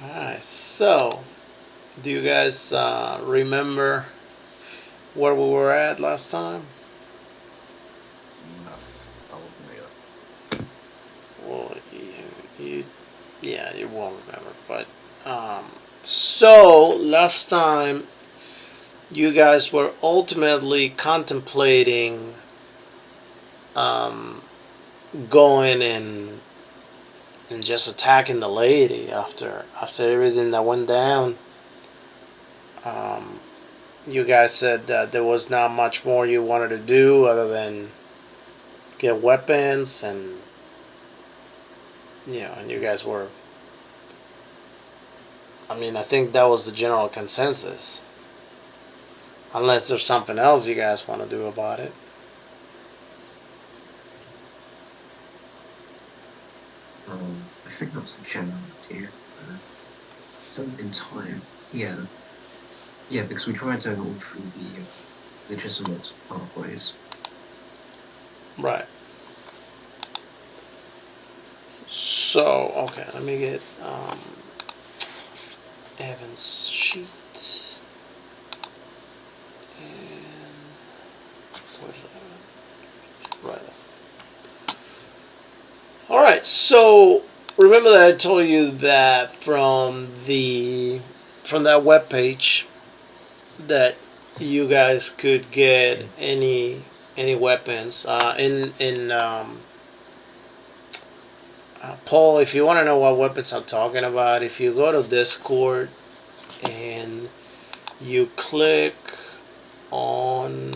Alright, so do you guys remember where we were at last time? No, I wasn't here. Well, yeah, you won't remember. But so last time you guys were ultimately contemplating um, going and just attacking the lady after everything that went down. Um, you guys said that there was not much more you wanted to do other than get weapons and you guys were. I mean, I think that was the general consensus. Unless there's something else you guys want to do about it. I think that was the general idea. So in time, yeah, because we tried going all through the legitimate pathways. Right. So, okay, let me get Evan's sheet. And where's that? Right. All right. So remember that I told you that from that web page that you guys could get any weapons Paul, if you want to know what weapons I'm talking about, if you go to Discord and you click on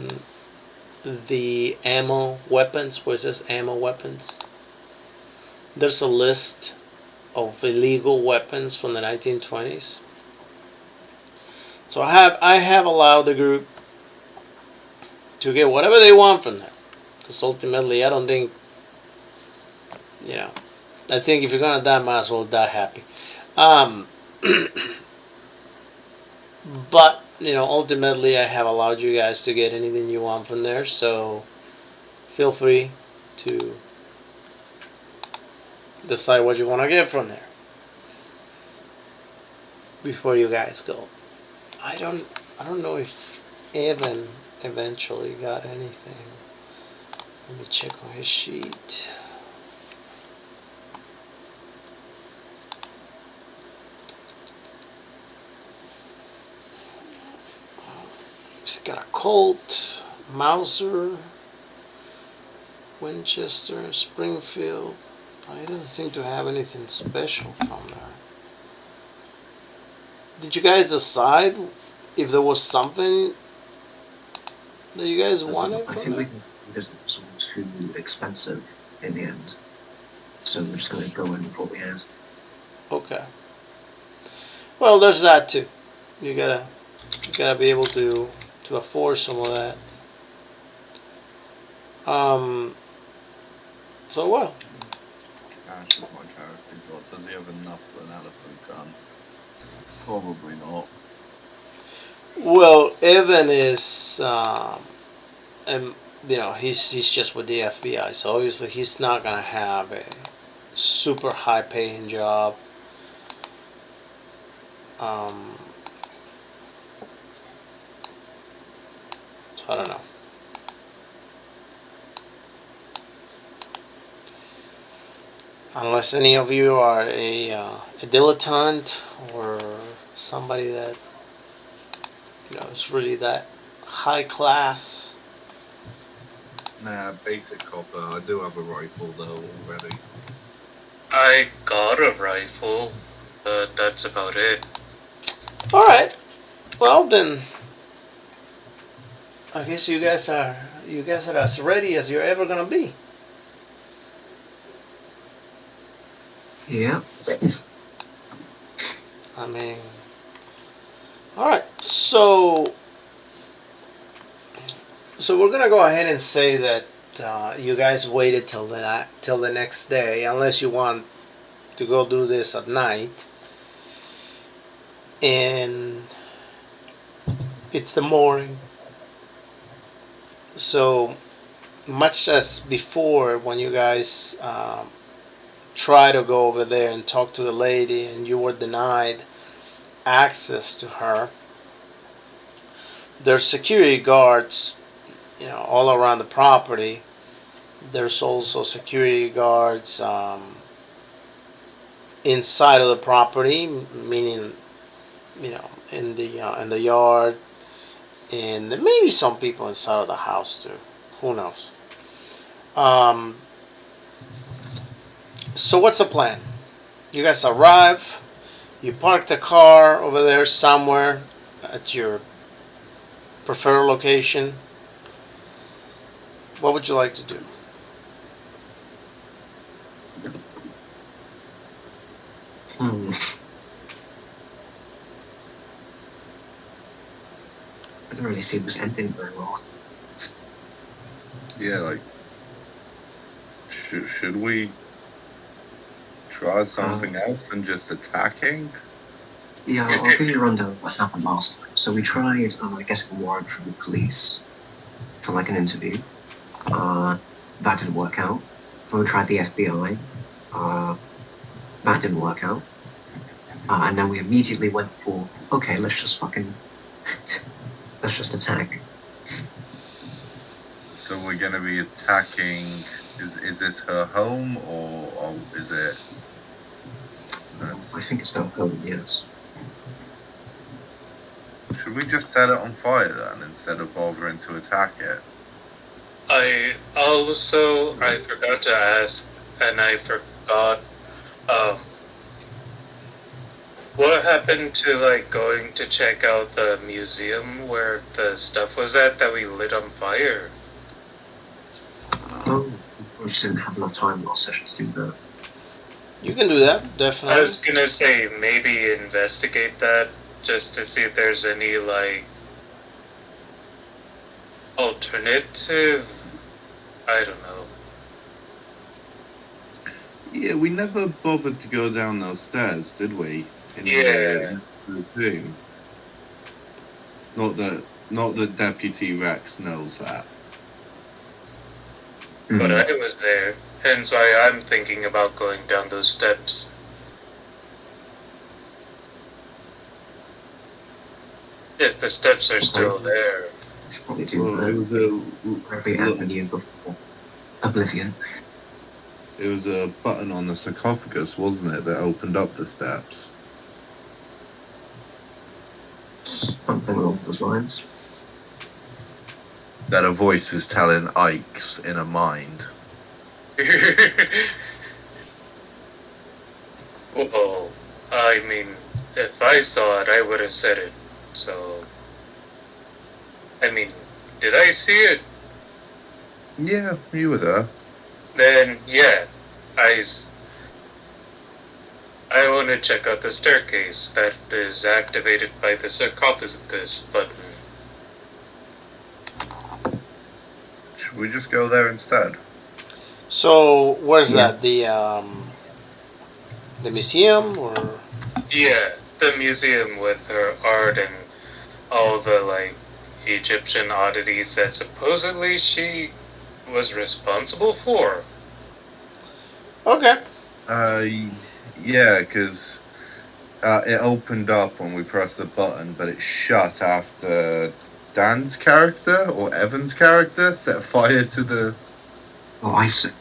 the ammo weapons, where it says ammo weapons, there's a list of illegal weapons from the 1920s. So I have allowed the group to get whatever they want from there, because ultimately I don't think you know. I think if you're gonna die, might as well die happy. Um, but ultimately I have allowed you guys to get anything you want from there. So feel free to decide what you want to get from there before you guys go. I don't I don't know if Evan eventually got anything. Let me check on his sheet. He's got a Colt, Mauser, Winchester, Springfield. Oh, he doesn't seem to have anything special from there. Did you guys decide if there was something that you guys wanted I from think there? we can this was all too expensive in the end, so we're just going to go in with what we have. Okay. Well, there's that too. You gotta be able to afford some of that. Um. So well. Ash is my character. God, does he have enough for an elephant gun? Probably not. Well, Evan is, and he's just with the FBI, so obviously he's not gonna have a super high paying job. Um. So I don't know. Unless any of you are a dilettante or somebody that is really that high class. Nah, basic copper. I do have a rifle though already. I got a rifle, but that's about it. All right. Well then, I guess you guys are as ready as you're ever gonna be. Yeah. I mean, all right. So we're gonna go ahead and say that you guys waited till the next day, unless you want to go do this at night, and it's the morning. So much as before, when you guys try to go over there and talk to the lady and you were denied access to her, there's security guards, all around the property. There's also security guards inside of the property, meaning in the yard, and maybe some people inside of the house too. Who knows? Um, so what's the plan? You guys arrive. You park the car over there somewhere at your preferred location. What would you like to do? Hmm. I don't really see this ending very well. Yeah, like, should we try something else than just attacking? Yeah, I'll give you a rundown of what happened last time. So we tried, getting a warrant from the police for like an interview. That didn't work out. So we tried the FBI. That didn't work out. And then we immediately went for, okay, let's just attack. So we're gonna be attacking. Is this her home or is it? I think it's their home, yes. Should we just set it on fire then instead of bothering to attack it? I forgot to ask, and I forgot, what happened to, like, going to check out the museum where the stuff was at that we lit on fire? Oh, we just didn't have enough time last session to do that. You can do that, I definitely. was gonna say, maybe investigate that, just to see if there's any, like, alternative. I don't know. Yeah, we never bothered to go down those stairs, did we? Yeah. The room. Not that Deputy Rex knows that. But I was there, hence why I'm thinking about going down those steps. If the steps are still there. We should probably do Well, it was that. Every avenue before Oblivion. It was a button on the sarcophagus, wasn't it, that opened up the steps? Something along those lines. That a voice is telling Ike's inner mind. Well, I mean, if I saw it, I would have said it. So, I mean, did I see it? Yeah, you were there. Then, yeah, I want to check out the staircase that is activated by the sarcophagus button. Should we just go there instead? So where's that? The museum or? Yeah, the museum with her art and all the, like, Egyptian oddities that supposedly she was responsible for. Okay. Yeah, because it opened up when we pressed the button, but it shut after Dan's character or Evan's character set fire to the. Oh, I set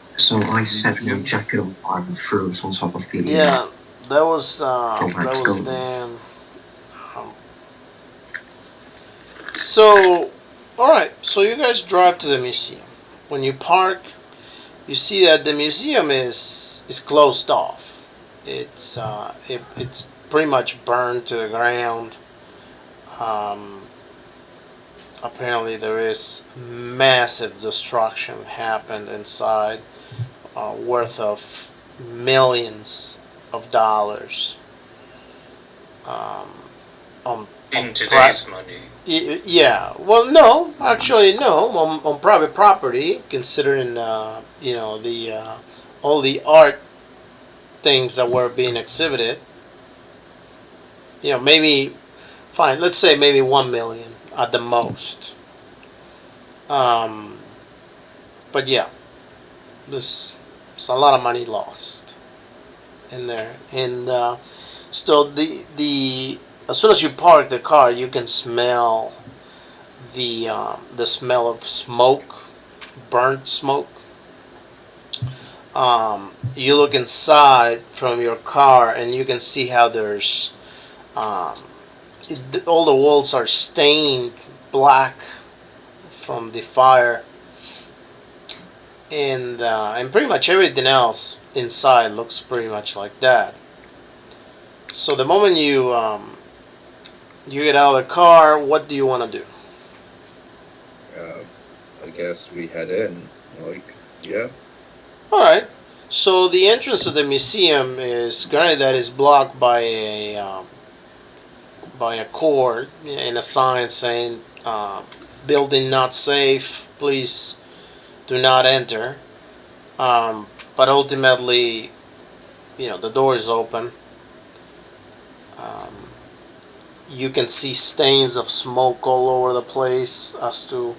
no jacket on fire and threw it on top of the. Yeah, that was Skull. Dan. So, all right. So you guys drive to the museum. When you park, you see that the museum is closed off. It's it's pretty much burned to the ground. Apparently, there is massive destruction happened inside, worth of millions of dollars. On In today's money. Yeah, well, no, actually, no. On private property, considering the all the art things that were being exhibited, maybe fine. Let's say maybe 1 million at the most. But yeah, there's a lot of money lost. in there. And so the as soon as you park the car, you can smell the smell of smoke, burnt smoke. You look inside from your car, and you can see how there's um, all the walls are stained black from the fire, and pretty much everything else inside looks pretty much like that. So the moment you get out of the car, what do you want to do? I guess we head in. Like, yeah. All right. So the entrance to the museum is granted that is blocked by a cord and a sign saying "Building not safe. Please do not enter." But ultimately, the door is open. Um, you can see stains of smoke all over the place as to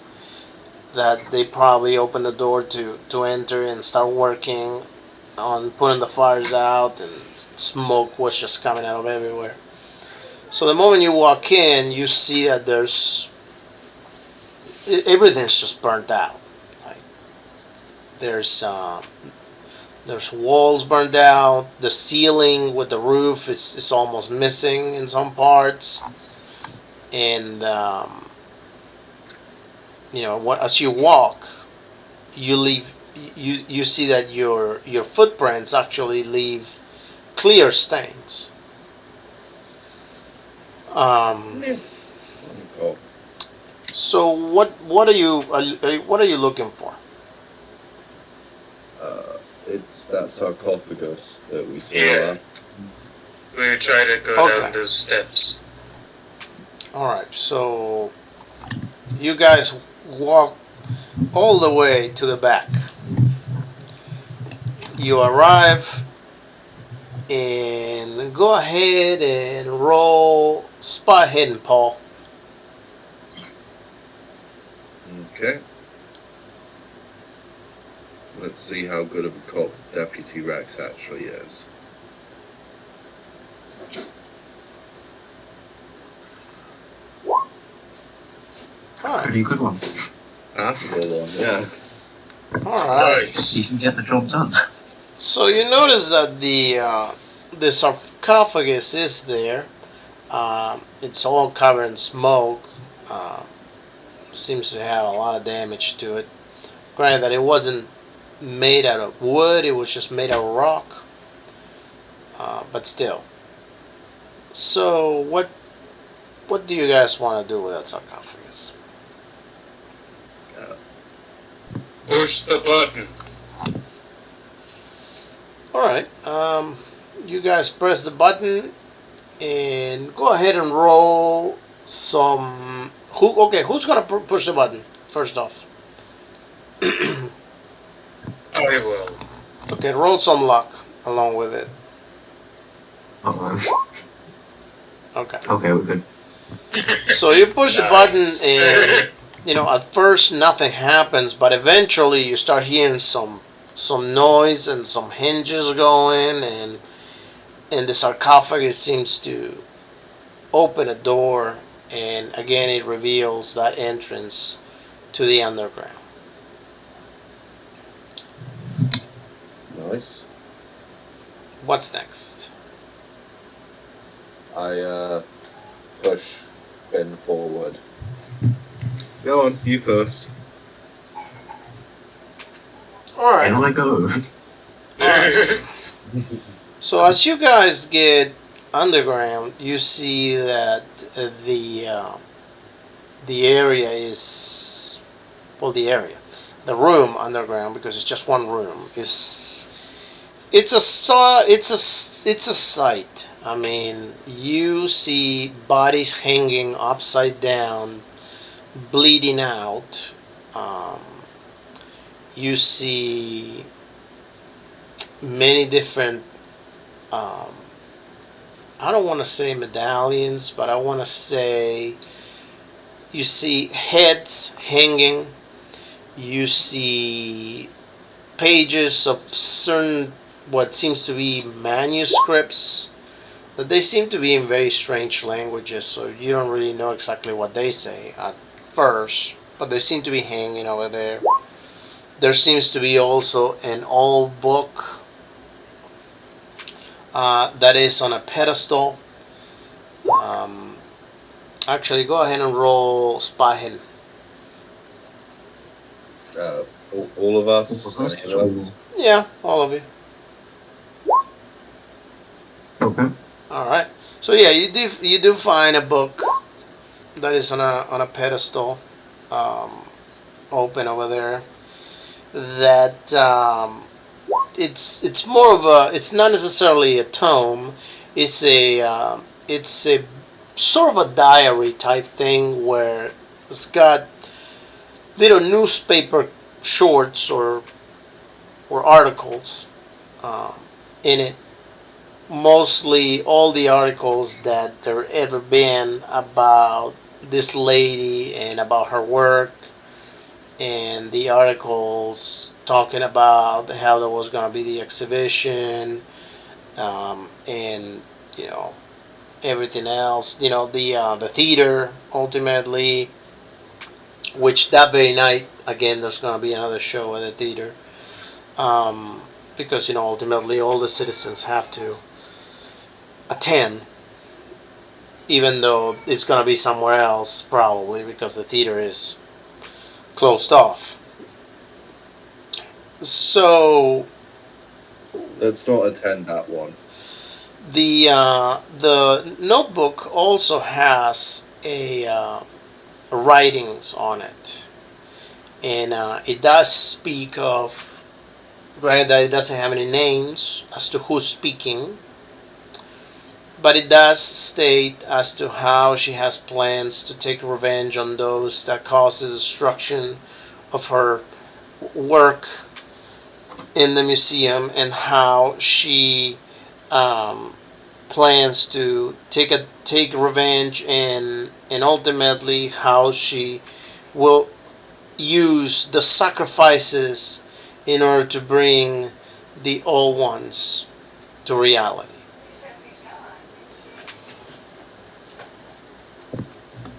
that they probably opened the door to enter and start working on putting the fires out, and smoke was just coming out of everywhere. So the moment you walk in, you see that everything's just burnt out. Like there's walls burned out. The ceiling with the roof is almost missing in some parts, and as you walk, you leave. You see that your footprints actually leave clear stains. Cool. So what are you looking for? It's that sarcophagus that we saw. Yeah. We try to go down those steps. All right. So you guys walk all the way to the back. You arrive, and go ahead and roll spot hidden, Paul. Okay. Let's see how good of a cop Deputy Rex actually is. Pretty good one. That's a good one, yeah. All right. Nice. You can get the job done. So you notice that the sarcophagus is there. It's all covered in smoke. Seems to have a lot of damage to it. Granted that it wasn't made out of wood; it was just made out of rock. But still. So what do you guys want to do with that sarcophagus? Push the button. All right. You guys press the button and go ahead and roll some. Who's gonna push the button first off? I will. Okay, roll some luck along with it. Okay. Okay, we're good. So you push the Nice. button, and at first nothing happens, but eventually you start hearing some noise and some hinges going, and the sarcophagus seems to open a door, and again it reveals that entrance to the underground. Nice. What's next? I push Finn forward. Go on, you first. All right. In I go. So as you guys get underground, you see that the area is the room underground, because it's just one room, is it's a sight. I mean, you see bodies hanging upside down, bleeding out. You see many different. I don't want to say medallions, but I want to say you see heads hanging. You see pages of certain what seems to be manuscripts, but they seem to be in very strange languages, so you don't really know exactly what they say at first, but they seem to be hanging over there. There seems to be also an old book that is on a pedestal. Um, Actually, go ahead and roll spy hidden. All of us. All of us, Any of us? Yeah, all of you. Okay. All right. So yeah, you do find a book that is on a pedestal, um, open over there. That it's more of a, it's not necessarily a tome. It's a sort of a diary type thing where it's got little newspaper shorts or articles um, in it. Mostly all the articles that there ever been about this lady and about her work, and the articles talking about how there was going to be the exhibition, and you know everything else. The theater ultimately, which that very night again there's going to be another show at the theater, um, because ultimately all the citizens have to attend, even though it's going to be somewhere else probably because the theater is closed off. So Let's not attend that one. the notebook also has a writings on it, and it does speak of, granted that it doesn't have any names as to who's speaking, but it does state as to how she has plans to take revenge on those that caused the destruction of her work in the museum, and how she um, plans to take revenge, and ultimately how she will use the sacrifices in order to bring the old ones to reality.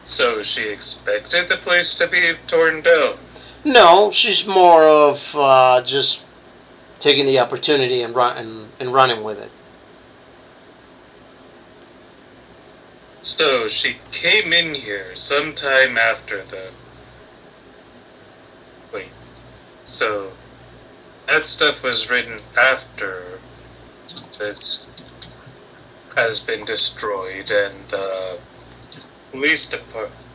So she expected the place to be torn down. No, she's more of just taking the opportunity and running with it. So she came in here sometime after the. Wait. So that stuff was written after this has been destroyed, and the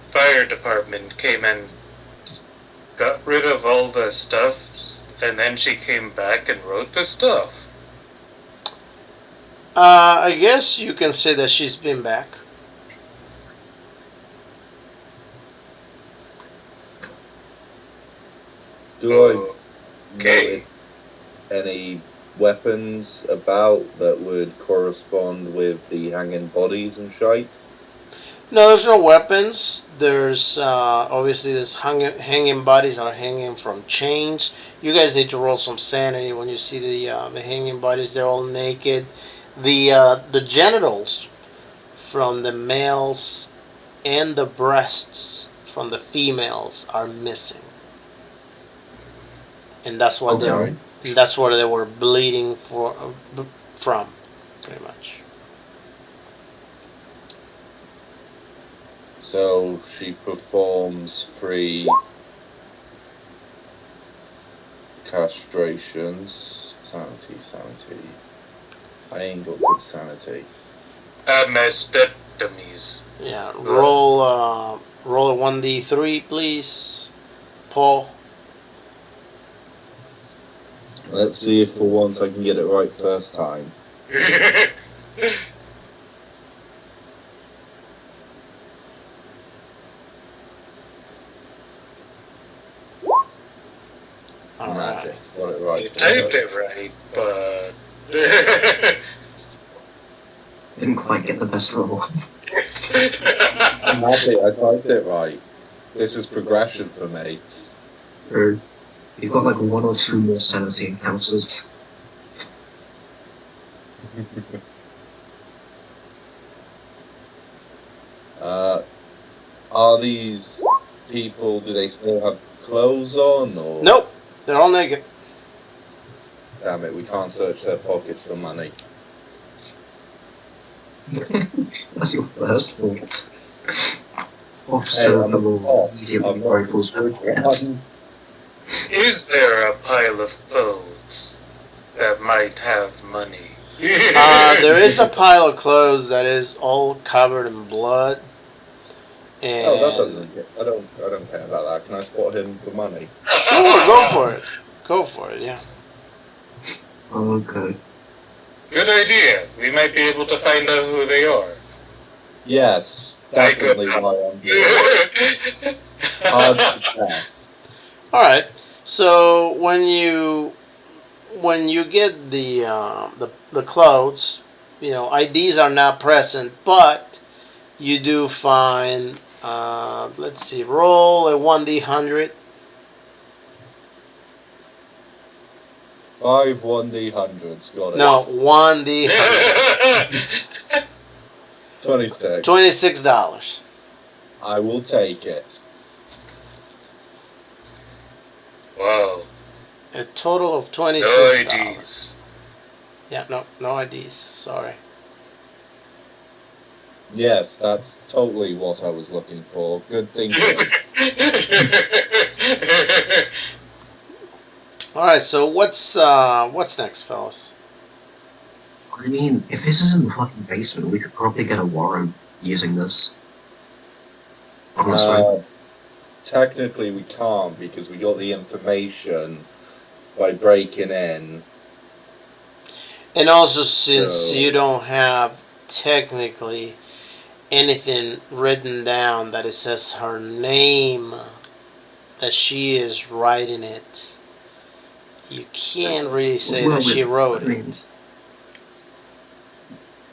fire department came and got rid of all the stuff, and then she came back and wrote the stuff. I guess you can say that she's been back. Do Okay. I notice any weapons about that would correspond with the hanging bodies and shite? No, there's no weapons. There's obviously this hanging bodies are hanging from chains. You guys need to roll some sanity when you see the hanging bodies. They're all naked. The genitals from the males and the breasts from the females are missing, and that's what Okay. that's what they were bleeding from, pretty much. So she performs 3 castrations. Sanity. I ain't got good sanity. Mastectomies. Yeah, roll a 1d3, please, Paul. Let's see if for once I can get it right first time. All Magic. right. Got it right. You typed it right, but. Didn't quite get the best roll. I'm happy I typed it right. This is progression for me. Or you've got like 1 or 2 more sanity encounters. Are these people, do they still have clothes on, or? Nope, they're all naked. Damn it, we can't search their pockets for money. That's your first thought. Officer Hey, of I'm the a law cop. immediately I'm not rifles their good pockets. one. Is there a pile of clothes that might have money? There is a pile of clothes that is all covered in blood. Oh, that And doesn't. I don't care about that. Can I spot him for money? sure, go for it. Go for it, yeah. Okay. Good idea. We might be able to find out who they are. Yes, I could definitely help. why I'm here. Hard to tell. All right. So when you get the clothes, IDs are not present, but you do find. Let's see. Roll a 1d100. 5 1D100s, got it. No, 1d100. 26. $26. I will take it. Wow. A total of No $26. IDs. Yeah, no IDs. Sorry. Yes, that's totally what I was looking for. Good thinking. All right. So what's next, fellas? I mean, if this is in the fucking basement, we could probably get a warrant using this. Honestly. Technically, we can't because we got the information by breaking in. And also, since So- you don't have technically anything written down that it says her name, that she is writing it, you can't really say that she wrote it.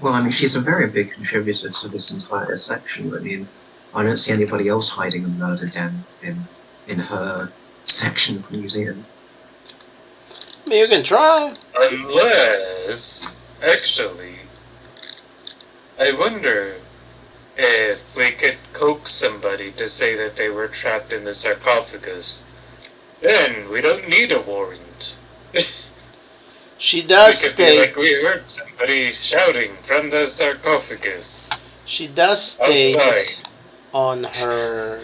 Well, I mean, she's a very big contributor to this entire section. I mean, I don't see anybody else hiding a murder den in her section of the museum. I mean, you can try. Unless, actually, I wonder if we could coax somebody to say that they were trapped in the sarcophagus. Then we don't need a warrant. She does We could be like, state. we heard somebody shouting from the sarcophagus. She does state Outside. on her.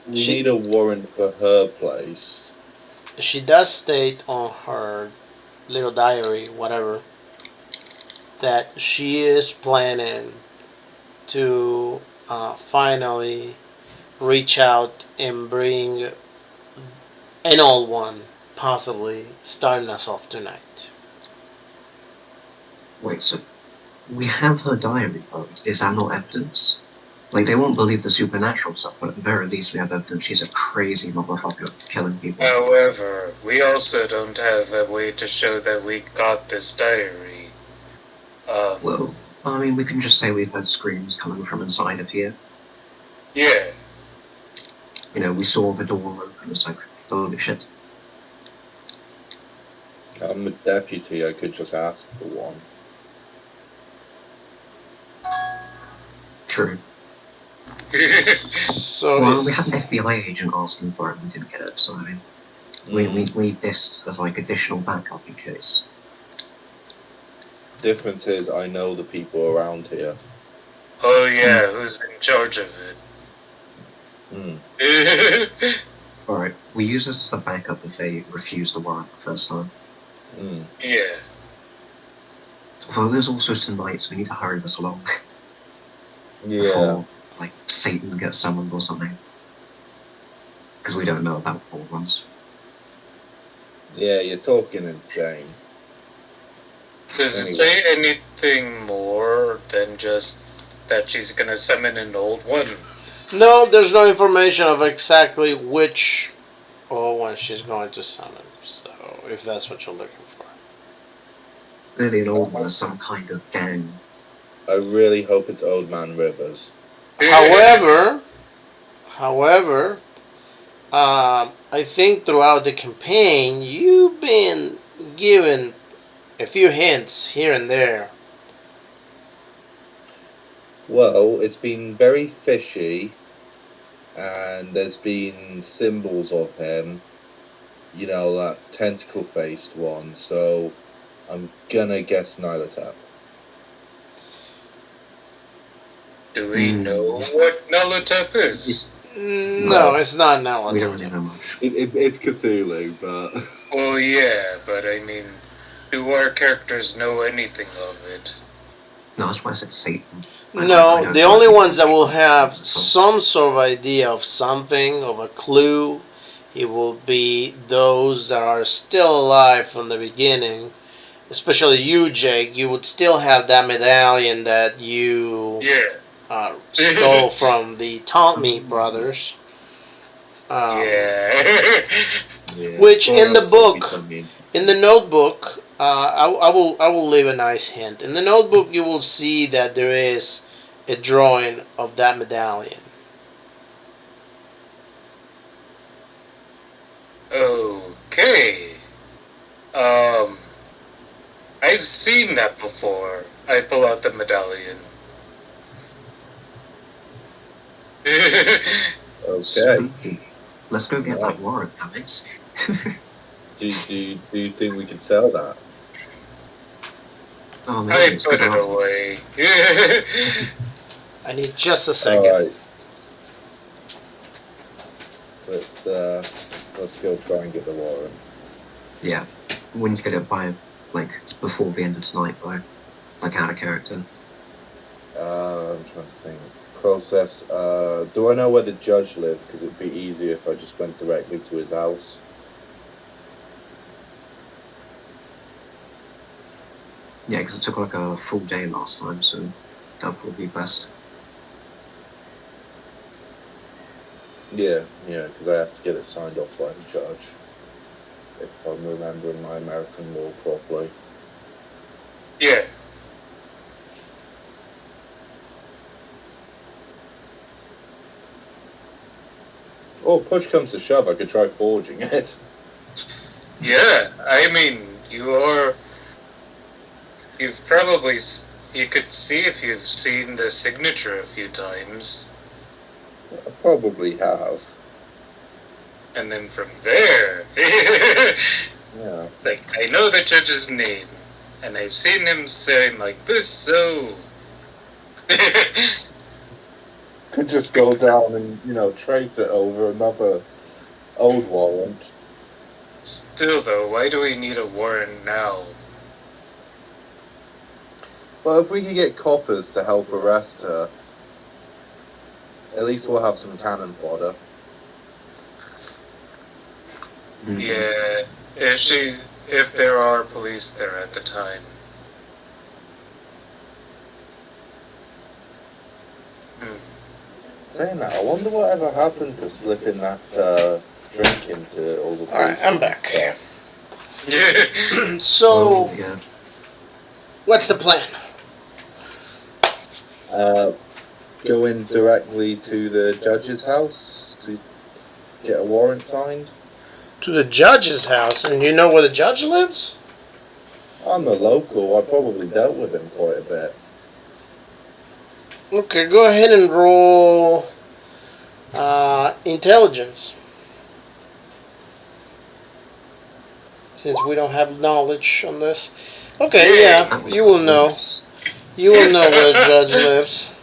We need a warrant for her place. She does state on her little diary, whatever, that she is planning to finally reach out and bring an old one, possibly starting us off tonight. Wait, so we have her diary, though. Is that not evidence? Like, they won't believe the supernatural stuff, but at the very least we have evidence she's a crazy motherfucker killing people. However, we also don't have a way to show that we got this diary. Well, I mean, we can just say we've heard screams coming from inside of here. Yeah. You know, we saw the door open. It's like, holy shit. I'm a deputy, I could just ask for one. True. So Well, we had an FBI agent asking for it and we didn't get it, so I mean, we need this as like additional backup in case. Difference is, I know the people around here. Oh yeah, who's in charge of it? Alright, we use this as the backup if they refuse the warrant the first time. Yeah. Although there's also tonight, so we need to hurry this along. Yeah. Before, like, Satan gets summoned or something. Because we don't know about old ones. Yeah, you're talking insane. Does it say anything more than just that she's gonna summon an old one? no, there's no information of exactly which old one she's going to summon. So if that's what you're looking for. Clearly an old one is some kind of gang. I really hope it's Old Man Rivers. However, I think throughout the campaign you've been given a few hints here and there. Well, it's been very fishy and there's been symbols of him. You know, that tentacle-faced one. So I'm gonna guess Nylatap. Do we know what Nylatap is? No, it's not We don't Nylatap. really know much. It's Cthulhu, but Well, yeah, but I mean, do our characters know anything of it? No, that's why I said Satan. I No, don't the know only much ones that will about have it. some sort of idea of something, of a clue, it will be those that are still alive from the beginning. Especially you, Jake. You would still have that medallion that you Yeah. stole from the Tommy brothers. Yeah. yeah. Which in the book, Tommy. in the notebook, I will leave a nice hint. In the notebook, you will see that there is a drawing of that medallion. Okay. I've seen that before. I pull out the medallion. Okay. Spooky. Let's go get that warrant, Alex. Do you think we could sell that? Oh, I maybe it's put good it art. away. I need just a second. All right. Let's go try and get the warrant. Yeah, we need to get it by before the end of tonight, by out of character. I'm trying to think. Process. Do I know where the judge lived? Because it'd be easier if I just went directly to his house. Yeah, because it took a full day last time, so that'll probably be best. Yeah, because I have to get it signed off by the judge. If I'm remembering my American law properly. Yeah. Oh, push comes to shove, I could try forging it. Yeah, I mean, you've probably, you could see if you've seen the signature a few times. I probably have. And then from there, Yeah. like, I know the judge's name, and I've seen him saying like this, so... Could just go down and, trace it over another old warrant. Still though, why do we need a warrant now? Well, if we could get coppers to help arrest her, at least we'll have some cannon fodder. Yeah, if there are police there at the time. Saying that, I wonder whatever happened to slipping that drink into all the police. Alright, I'm back. stuff. Yeah. So, Yeah. what's the plan? Go in directly to the judge's house to get a warrant signed. To the judge's house, and you know where the judge lives? I'm a local. I probably dealt with him quite a bit. Okay, go ahead and roll intelligence. Since we don't have knowledge on this. Okay, yeah, That was you will know. close. You will know where the judge lives.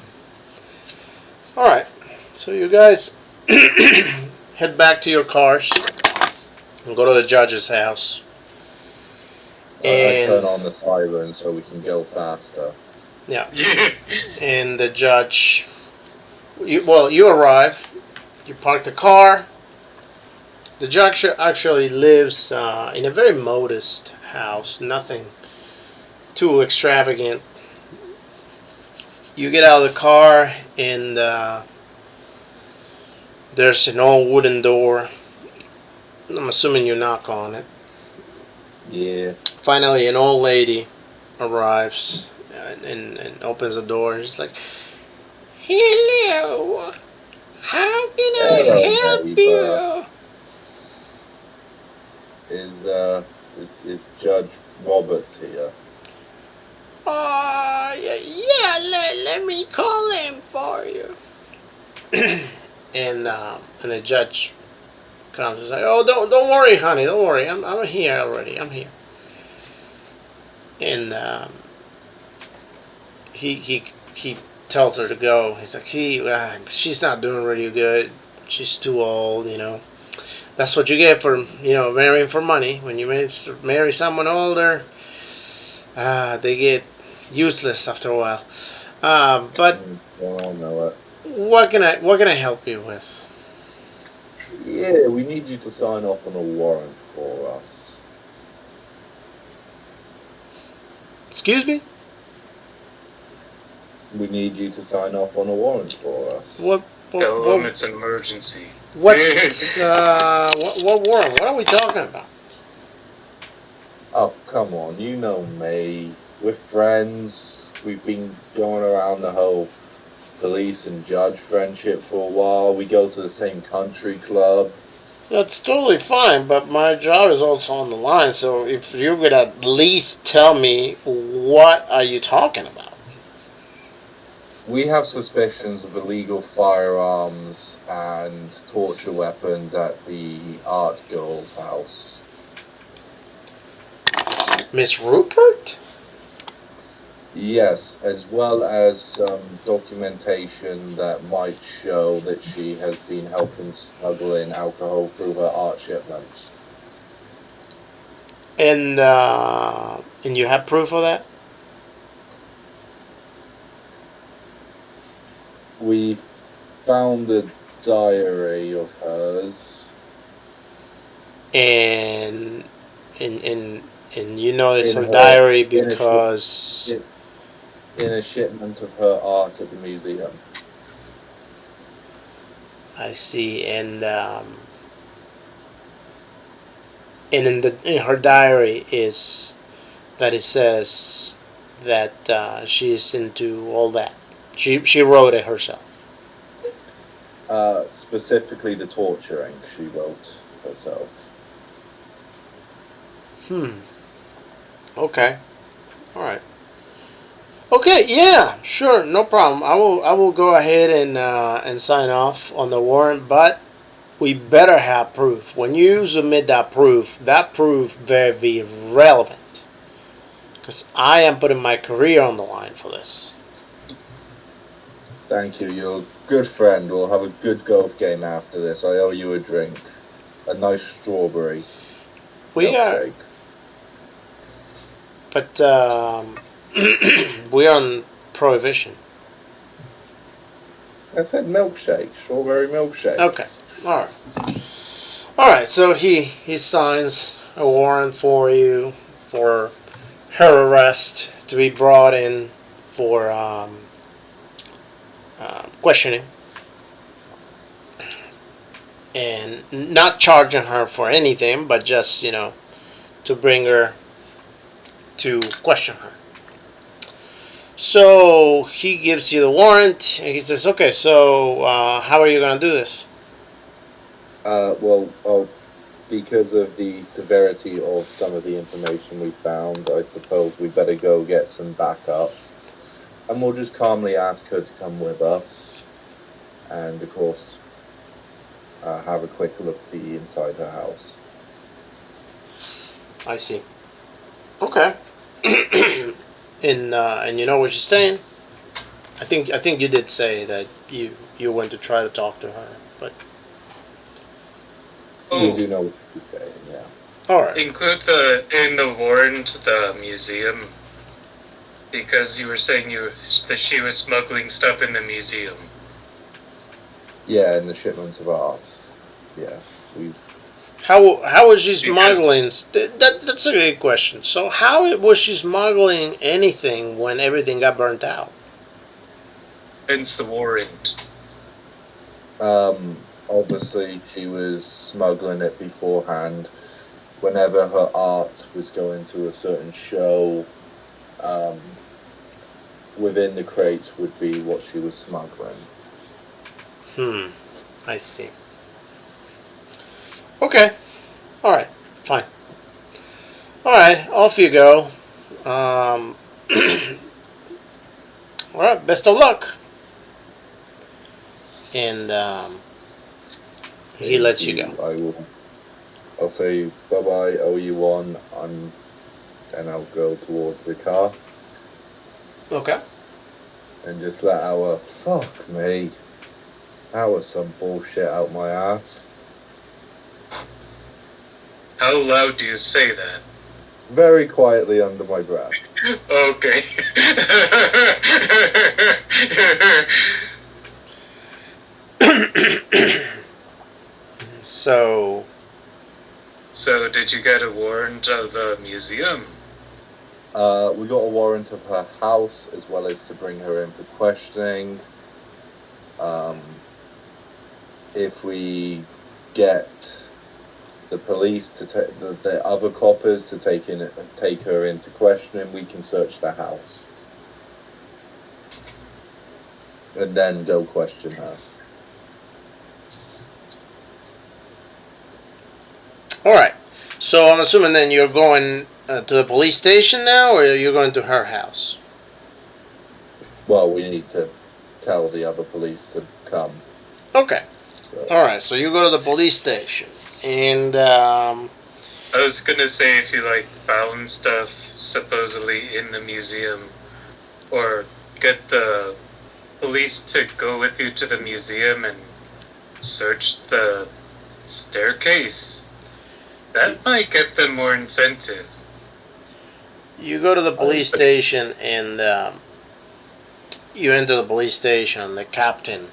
Alright, so you guys head back to your cars and go to the judge's house. I turn And on the siren so we can go faster. yeah, Yeah. and the judge, you arrive, you park the car. The judge actually lives in a very modest house, nothing too extravagant. You get out of the car and there's an old wooden door. I'm assuming you knock on it. Yeah. Finally, an old lady arrives and opens the door. And she's like, "Hello, how can I Hello, help neighbor. you?" Is Judge Roberts here? Yeah, let me call him for you. and the judge comes and says, "Oh, don't worry, honey, don't worry. I'm here already. I'm here." And he tells her to go. He's like, she's not doing really good. She's too old, you know. That's what you get for, marrying for money. When you marry someone older, they get useless after a while. But Well, I know it. what can I help you with? Yeah, we need you to sign off on a warrant for us. Excuse me? We need you to sign off on a warrant for us. What Tell them it's an emergency. what warrant? What are we talking about? Oh, come on, you know me. We're friends. We've been going around the whole police and judge friendship for a while. We go to the same country club. That's totally fine, but my job is also on the line. So if you could at least tell me what are you talking about? We have suspicions of illegal firearms and torture weapons at the art girl's house. Miss Rupert? Yes, as well as some documentation that might show that she has been helping smuggle in alcohol through her art shipments. And you have proof of that? We found a diary of hers. And you know it's In her her- diary in a because in a shipment of her art at the museum. I see, and in her diary is that it says that she's into all that. She wrote it herself. Specifically the torturing she wrote herself. Okay. All right. Okay. Yeah. Sure. No problem. I will go ahead and sign off on the warrant, but we better have proof. When you submit that proof very relevant, because I am putting my career on the line for this. Thank you. You're a good friend. We'll have a good golf game after this. I owe you a drink. A nice strawberry We are, milkshake. but we are on prohibition. I said milkshake. Strawberry milkshake. Okay. All right. All right. So he signs a warrant for you for her arrest to be brought in for questioning and not charging her for anything, but just to bring her to question her. So he gives you the warrant and he says, "Okay, so how are you gonna do this?" Because of the severity of some of the information we found, I suppose we better go get some backup. And we'll just calmly ask her to come with us. And, of course, have a quick look-see inside her house. I see. Okay. And you know where she's staying? I think you did say that you went to try to talk to her, but We do know where she's staying, yeah. all right. Include in the warrant the museum, because you were saying that she was smuggling stuff in the museum. Yeah, and the shipments of art. Yeah, we've... How was she smuggling? That's a good question. So how was she smuggling anything when everything got burnt out? Hence the warrant. Obviously, she was smuggling it beforehand. Whenever her art was going to a certain show, within the crates would be what she was smuggling. I see. Okay. All right. Fine. All right. Off you go. All right. Best of luck. And He lets you go. I'll say bye-bye, owe you one, and I'll go towards the car. Okay. And just let our, fuck me, that was some bullshit out my ass. How loud do you say that? Very quietly under my breath. Okay. So, So, did you get a warrant of the museum? We got a warrant of her house, as well as to bring her in for questioning. If we get the police to take the other coppers to take her into questioning, we can search the house and then go question her. all right. So I'm assuming then you're going to the police station now, or you're going to her house? Well, we need to tell the other police to come. Okay. So. All right. So you go to the police station, and I was gonna say if you found stuff supposedly in the museum, or get the police to go with you to the museum and search the staircase. That might get them more incentive. you go to the police station, and you enter the police station. The captain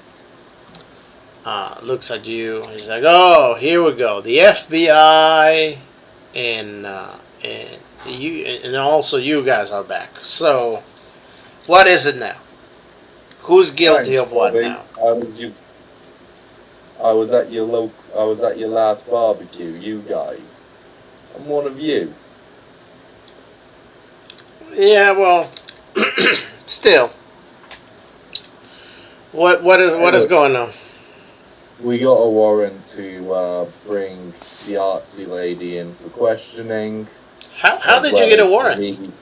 looks at you. He's like, "Oh, here we go. The FBI and you, and also you guys are back. So, what is it now? Who's guilty of what Bobby. now?" I was at your last barbecue, you guys. I'm one of you. Yeah, well, still, what is going on? We got a warrant to bring the artsy lady in for questioning. How did you get a warrant?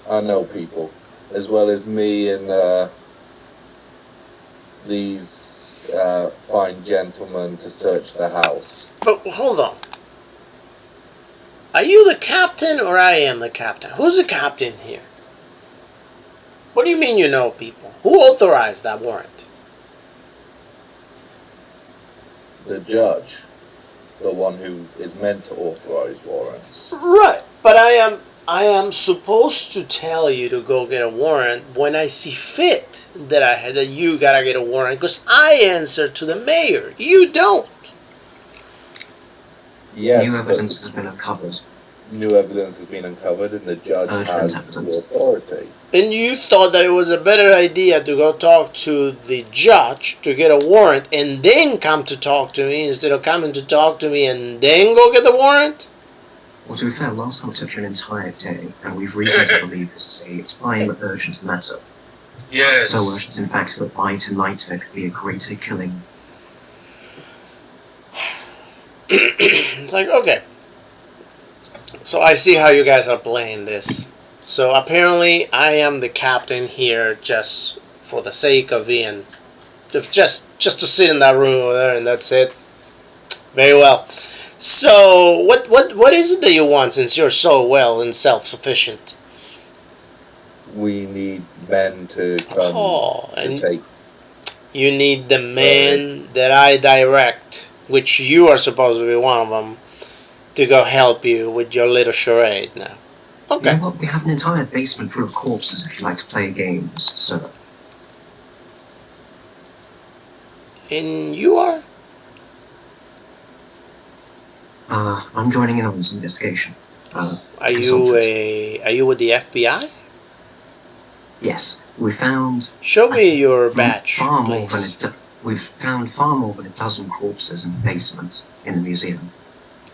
I know people, as well as me and these fine gentlemen to search the house. But hold on. Are you the captain, or I am the captain? Who's the captain here? What do you mean you know people? Who authorized that warrant? The judge, the one who is meant to authorize warrants. Right, but I am supposed to tell you to go get a warrant when I see fit that you gotta get a warrant, because I answer to the mayor. You don't. Yes, New evidence has been uncovered. New evidence has been uncovered, and the judge has the authority. And you thought that it was a better idea to go talk to the judge to get a warrant and then come to talk to me, instead of coming to talk to me and then go get the warrant? Well, to be fair, last time it took you an entire day, and we've reason to believe this is a time urgent matter. Yes. So urgent, in fact, that by tonight there could be a greater killing. It's like, okay. So I see how you guys are playing this. So apparently I am the captain here just for the sake of being, just to sit in that room over there, and that's it. Very well. So what is it that you want, since you're so well and self-sufficient? We need men to come to take. You need the men that I direct, which you are supposed to be one of them, to go help you with your little charade now. Okay. You know what? We have an entire basement full of corpses if you like to play games, sir. And you are? I'm joining in on this investigation. Are you with the FBI? Yes, we found. Show me your badge, We've found far more than a dozen corpses in the basement in the museum.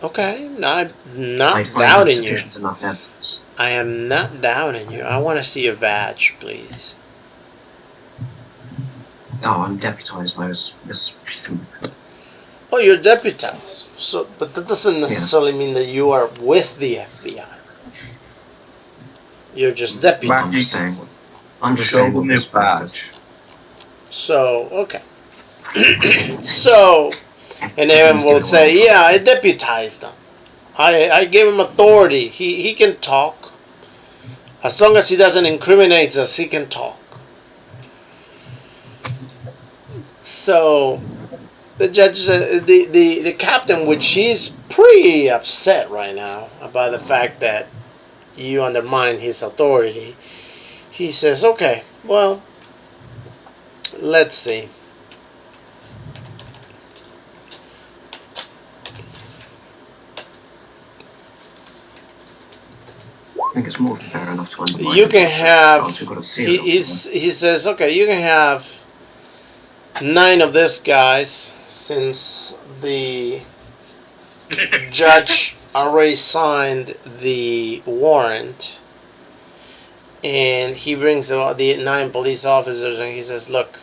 Okay, I'm not find doubting you. Sufficient enough evidence. I am not doubting you. I want to see your badge, please. Oh, I'm deputized by Miss. Oh, you're deputized. So, but that doesn't necessarily mean that you are with the FBI. You're just deputized. I'm just saying. I'm just Show saying. them his badge. So, okay. So, And Evan will say, yeah, I deputized him. I gave him authority. He can talk. As long as he doesn't incriminate us, he can talk. So the judge, the captain, which he's pretty upset right now about the fact that you undermine his authority, he says, okay, well, let's see. I think it's more than fair enough to undermine. You can have. He says, okay, you can have 9 of these guys, since the judge already signed the warrant, and he brings the 9 police officers, and he says, look,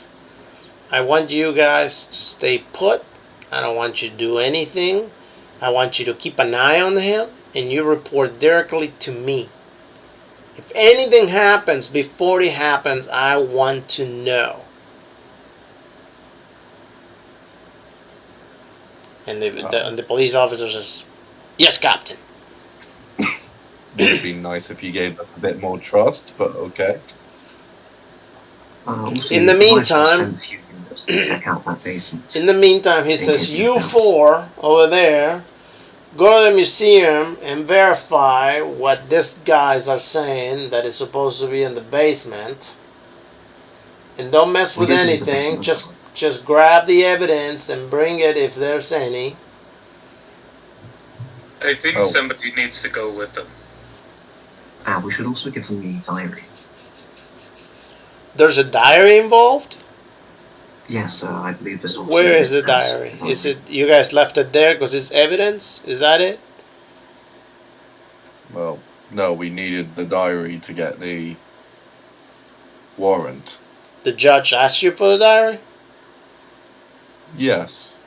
I want you guys to stay put. I don't want you to do anything. I want you to keep an eye on him, and you report directly to me. If anything happens before it happens, I want to know. And the police officer says, yes, Captain. It would be nice if you gave us a bit more trust, but okay. In the meantime, check out that basement. In the meantime, he says, you 4 over there, go to the museum and verify what these guys are saying that is supposed to be in the basement. And don't mess with anything. Just grab the evidence and bring it if there's any. I think somebody needs to go with them. We should also give them the diary. There's a diary involved? Yes, I believe there's also... Where is the diary? Is it, you guys left it there because it's evidence? Is that it? Well, no, we needed the diary to get the warrant. The judge asked you for the diary? Yes.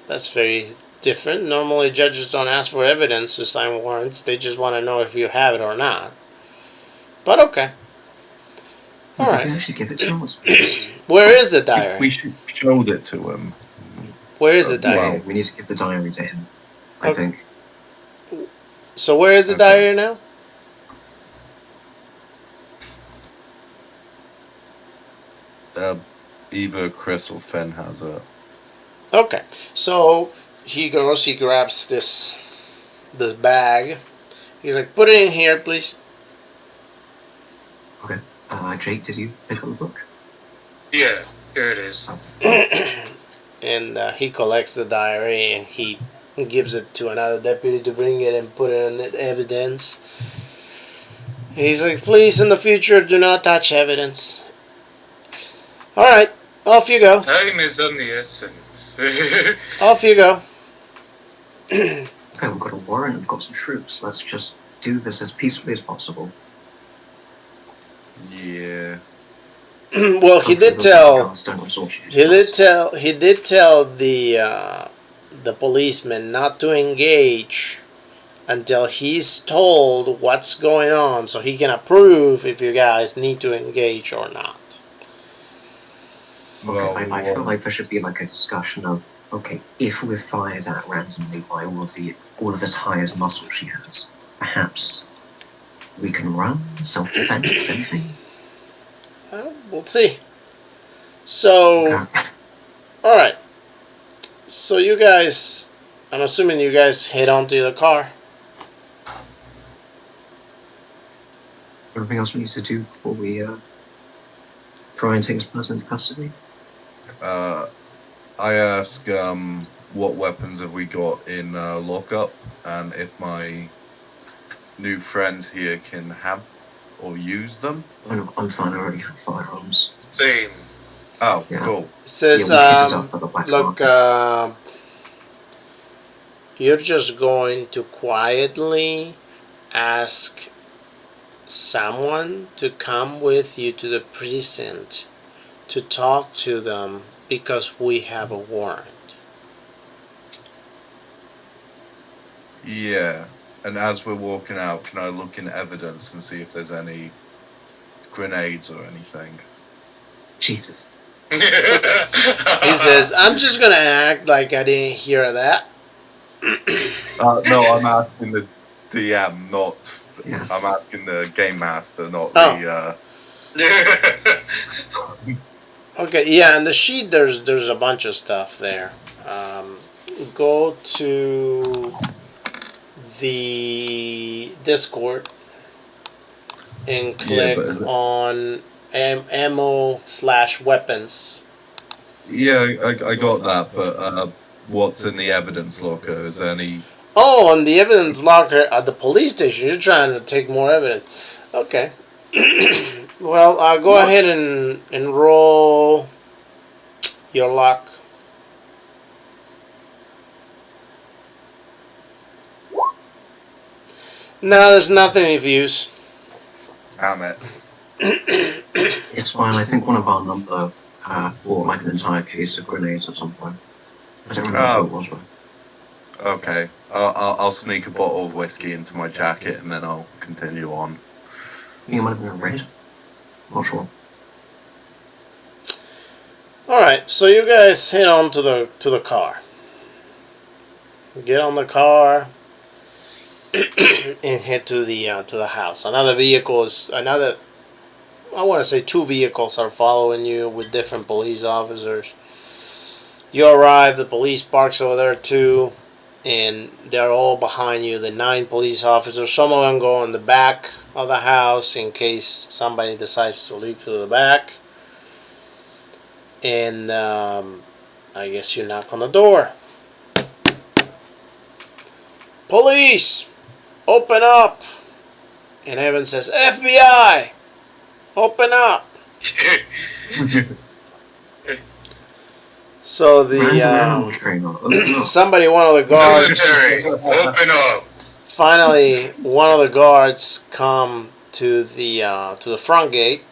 That's very different. Normally judges don't ask for evidence to sign warrants. They just want to know if you have it or not. But okay. All right. We should give it to him. Where is the diary? We should show it to him. Where is the diary? Well, we need to give the diary to him, I think. So where is the diary now? Either Chris or Finn has it. Okay. So he goes, he grabs this bag. He's like, put it in here, please. Okay. Jake, did you pick up the book? Yeah, here it is. And he collects the diary and he gives it to another deputy to bring it and put it in evidence. He's like, please, in the future, do not touch evidence. All right, off you go. Time is of the essence. Off you go. Okay, we've got a warrant, we've got some troops. Let's just do this as peacefully as possible. Yeah. Well, he did tell the policeman not to engage until he's told what's going on, so he can approve if you guys need to engage or not. Okay, I feel like there should be like a discussion of, okay, if we're fired at randomly by all of this hired muscle she has, perhaps we can run, self-defense, anything. We'll see. So, Okay. all right. So you guys, I'm assuming you guys head on to the car. Anything else we need to do before we try and take this person into custody? I ask, what weapons have we got in lockup, and if my new friends here can have or use them. I'm fine, I already have firearms. Same. Oh, Yeah. cool. It says, look, you're just going to quietly ask someone to come with you to the precinct to talk to them because we have a warrant. Yeah. And as we're walking out, can I look in evidence and see if there's any grenades or anything? Jesus. He says, "I'm just gonna act like I didn't hear that." No, I'm asking the DM, not. Yeah. I'm asking the game master, not Oh. the. Okay, yeah, and the sheet there's a bunch of stuff there. Go to the Discord and Yeah, click but on ammo/weapons. yeah, I got that. But what's in the evidence locker? Is there any? Oh, on the evidence locker at the police station. You're trying to take more evidence. Okay. Well, go What? ahead and roll your luck. No, there's nothing of use. Damn it! It's fine. I think one of our number bought like an entire case of grenades at some point. I don't remember Oh. what it was, but Okay, I'll sneak a bottle of whiskey into my jacket and then I'll continue on. I think it might have been a raid. Not sure. All right, so you guys head on to the car. Get on the car and head to the house. Another vehicle is another. I want to say 2 vehicles are following you with different police officers. You arrive. The police parks over there too, and they're all behind you. The 9 police officers. Some of them go in the back of the house in case somebody decides to leave through the back. And I guess you knock on the door. Police, open up. And Evan says, FBI, open up. So Random animal trainer. Open up. somebody, one of the guards, Military, open up. finally, one of the guards come to the front gate,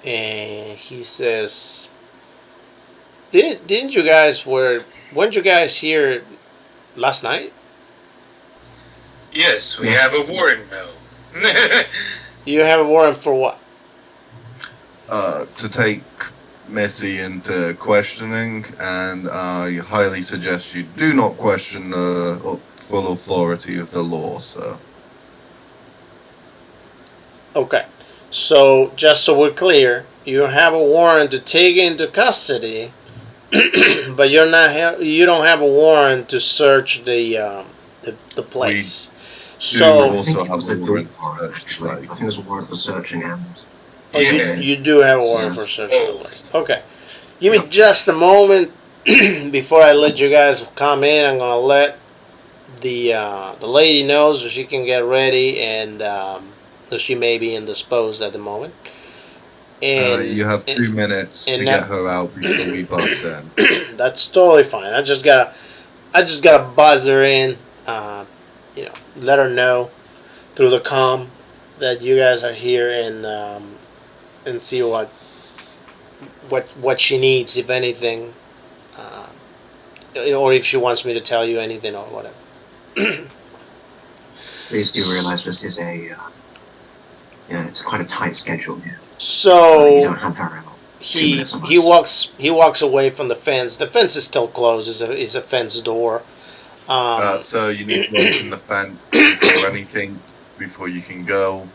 and he says, "Didn't you guys weren't you guys here last night? Yes, we Yes. have a warrant now. You have a warrant for what?" To take Missy into questioning, and I highly suggest you do not question the full authority of the law, sir. Okay, so just so we're clear, you have a warrant to take into custody, but you don't have a warrant to search the place. Do So I also think it have was a a warrant group to warrant, search, actually. I like- think there's a warrant for searching and Yeah. you do have a warrant Yeah. for searching the place. Okay, give me just a moment before I let you guys come in. I'm gonna let the lady know so she can get ready, and so she may be indisposed at the moment. And you have 2 minutes to and get her out before we bust in. that's totally fine. I just gotta buzz her in, let her know through the comm that you guys are here, and see what she needs, if anything, or if she wants me to tell you anything or whatever. please do realize this is it's quite a tight schedule here. You So don't have very long. 2 he minutes at he most. walks away from the fence. The fence is still closed. It's a fence door. So you need to open the fence before anything, before you can go,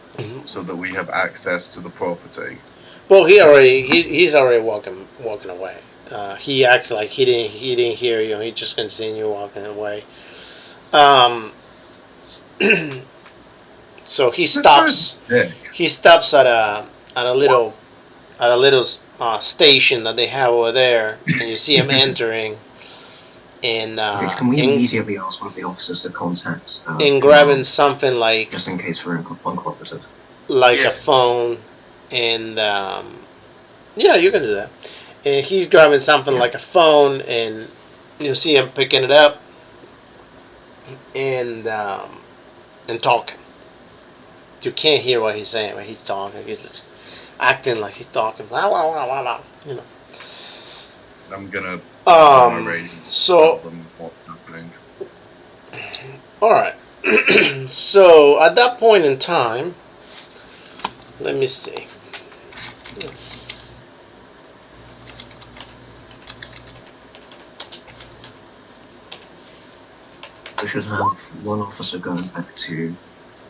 so that we have access to the property. Well, he's already walking away. He acts like he didn't hear you. He just continued walking away. So he stops. Yeah. He stops at a little station that they have over there, and you see him entering, and Okay, can we immediately ask one of the officers to contact and grabbing something like just in case we're uncooperative? a phone, and yeah, you can do that. And he's grabbing something like a phone, and you see him picking it up and talking. You can't hear what he's saying, but he's talking. He's just acting like he's talking. Blah, blah, blah, blah, blah, you know. I'm gonna on my radio so tell them what's happening. all right. So at that point in time, let me see. should have one officer going back to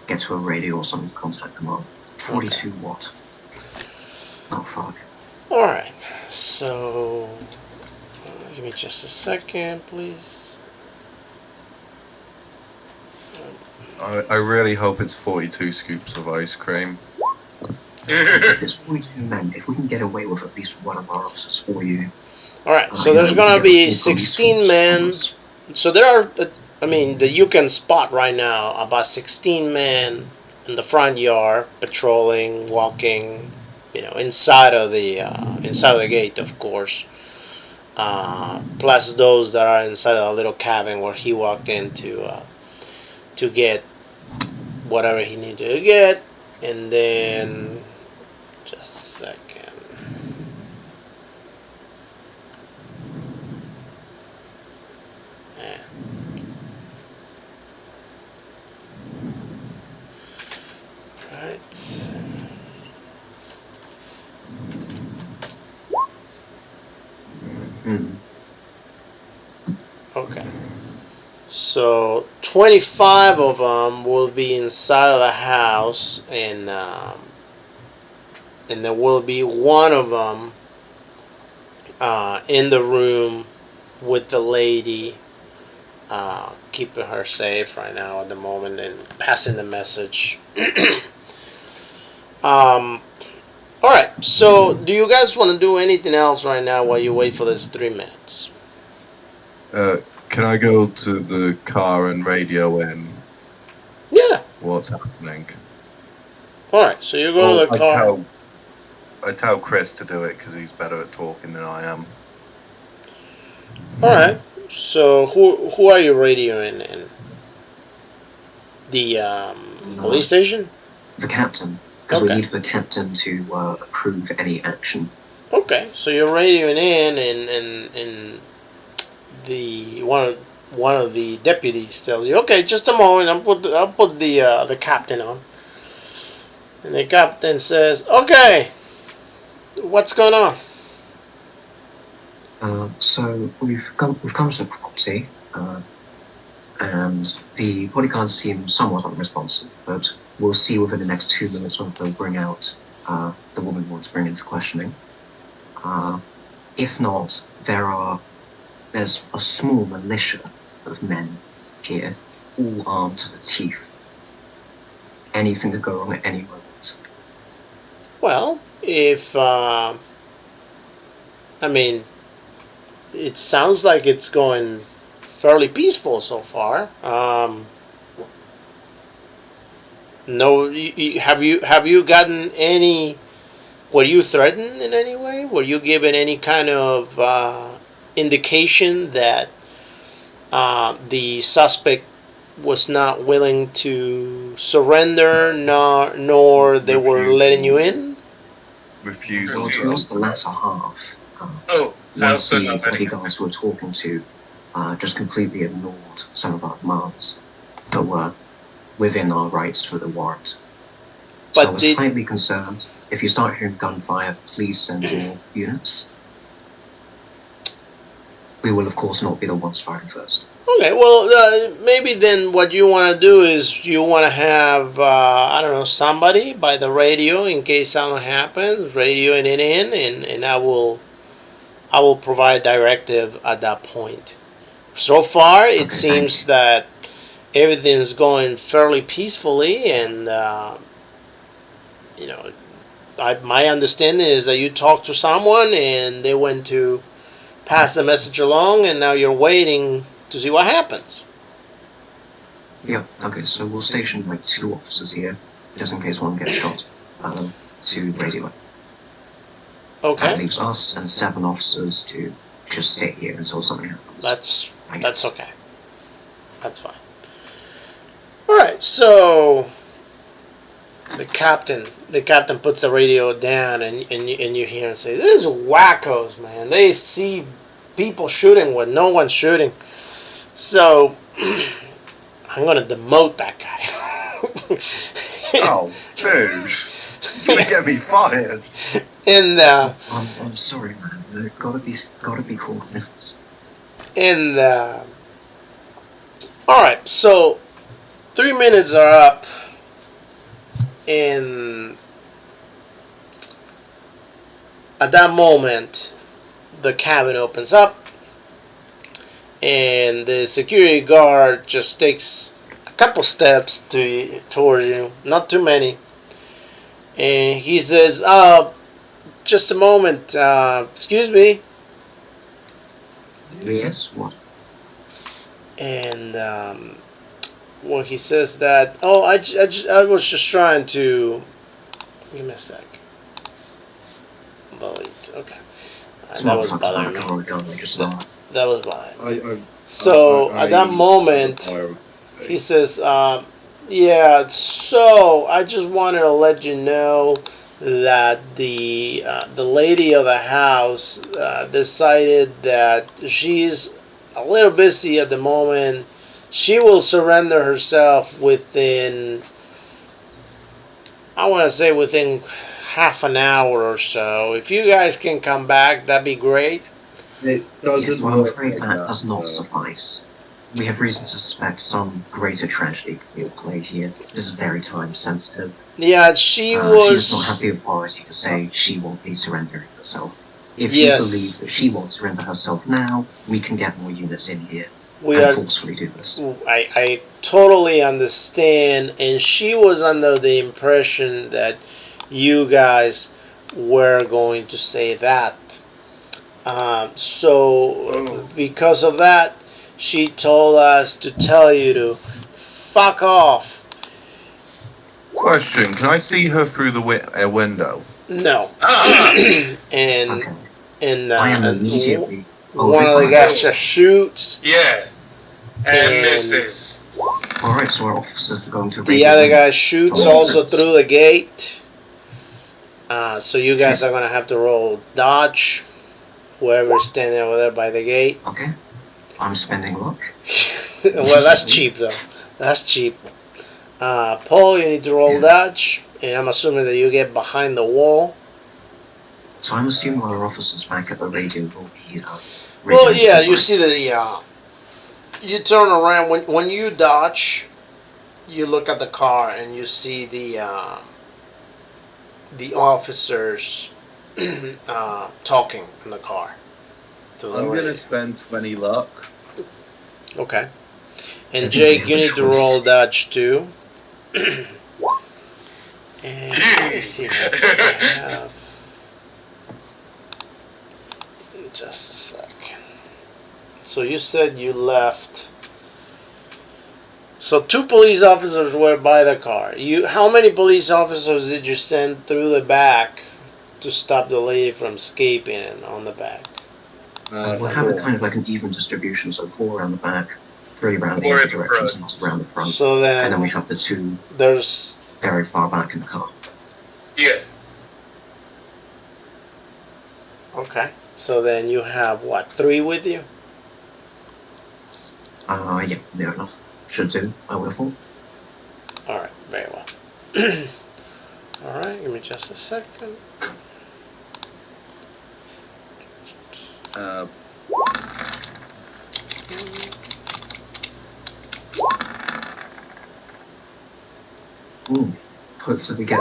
get to a radio or something to contact command. 42 watt. Oh, fuck. Alright, so give me just a second, please. I really hope it's 42 scoops of ice cream. If it's 42 men, if we can get away with at least one of our officers or you. Alright, so there's gonna be 16 men. So there are, that you can spot right now about 16 men in the front yard patrolling, walking, inside of the gate, of course. Plus those that are inside of the little cabin where he walked in to get whatever he needed to get, and then just a second. Right. Okay. So 25 of them will be inside of the house, and there will be one of them in the room with the lady, keeping her safe right now at the moment and passing the message. Alright, so do you guys want to do anything else right now while you wait for this 3 minutes? Can I go to the car and radio in? Yeah. What's happening? Alright, so you go to the car. I tell Chris to do it because he's better at talking than I am. Alright, so who are you radioing in? The police station? The captain. Because we need the captain to approve any action. Okay, so you're radioing in, and the one of the deputies tells you, okay, just a moment, I'll put the captain on. And the captain says, okay, what's going on? So we've come to the property, and the bodyguards seem somewhat unresponsive, but we'll see within the next 2 minutes when they'll bring out the woman we want to bring into questioning. If not, there's a small militia of men here, all armed to the teeth. Anything could go wrong at any moment. Well, if it sounds like it's going fairly peaceful so far. No, have you gotten any? Were you threatened in any way? Were you given any kind of indication that the suspect was not willing to surrender, nor they were letting you in? Refusal. Well, towards the latter half. One of the bodyguards we're talking to just completely ignored some of our demands that were within our rights for the warrant. So we're slightly concerned. If you start hearing gunfire, please send more units. We will, of course, not be the ones firing first. Okay, well, maybe then what you want to do is you want to have, somebody by the radio in case something happens, radioing it in, and I will provide directive at that point. So far, it seems that everything's going fairly peacefully, and my understanding is that you talked to someone and they went to pass the message along, and now you're waiting to see what happens. Yeah. Okay. So we'll station 2 officers here, just in case one gets shot. To radio. Okay. That leaves us and 7 officers to just sit here until something happens. That's okay. That's fine. All right. So the captain puts the radio down, and you hear him say, "This is wackos, man. They see people shooting when no one's shooting." So I'm gonna demote that guy. Oh, dude. You're gonna get me fired. And I'm sorry, man. Gotta be cool. And All right, so 3 minutes are up, and at that moment, the cabin opens up, and the security guard just takes a couple steps towards you, not too many, and he says, just a moment, excuse me." Yes, what? And well, he says that, "Oh, I was just trying to, give me a sec, delete, okay." It's That not was fucking bothering like me. a gun, like it's not. That was bothering me. I So at that moment, he says, "Yeah, so I just wanted to let you know that the lady of the house decided that she's a little busy at the moment. She will surrender herself within, I want to say, within half an hour or so. If you guys can come back, that'd be great." It Yes, doesn't well, I'm work afraid like that does not though. suffice. We have reason to suspect some greater tragedy could be at play here. This is very time sensitive. Yeah, she She does not was. have the authority to say she won't be surrendering herself. If Yes. you believe that she won't surrender herself now, we can get more units in here We and are. forcefully do this. I totally understand, and she was under the impression that you guys were going to say that. So because of that, she told us to tell you to fuck off. Question: can I see her through the window? No. and Okay. and I am and immediately one of the over guys just shoots. Yeah. And And- misses. Alright, so our officers are going to The radio other in. guy shoots Oh, also that's- through the gate. So you guys are gonna have to roll dodge. Whoever's standing over there by the gate. Okay. I'm spending luck. Well, that's cheap though. That's cheap. Paul, you need to roll Yeah. dodge, and I'm assuming that you get behind the wall. So I'm assuming our officers back at the radio will be Well, radioing yeah, to you my- see the you turn around when you dodge. You look at the car and you see the officers talking in the car. through the I'm radio. gonna spend 20 luck. Okay. I And think Jake, we you have a need to choice. roll dodge too. And let me see what we have. Just a sec. So you said you left. So 2 police officers were by the car. How many police officers did you send through the back to stop the lady from escaping on the back? We'll have it kind of like an even distribution, so 4 around the back, 3 around the 4 other in the directions, front. and us around the front. So And then then we have the 2 there's very far back in the car. Yeah. okay. So then you have what, 3 with you? Yeah, near enough. Should do, I would have thought. All right, very well. All right, give me just a second. Uh, Hopefully we get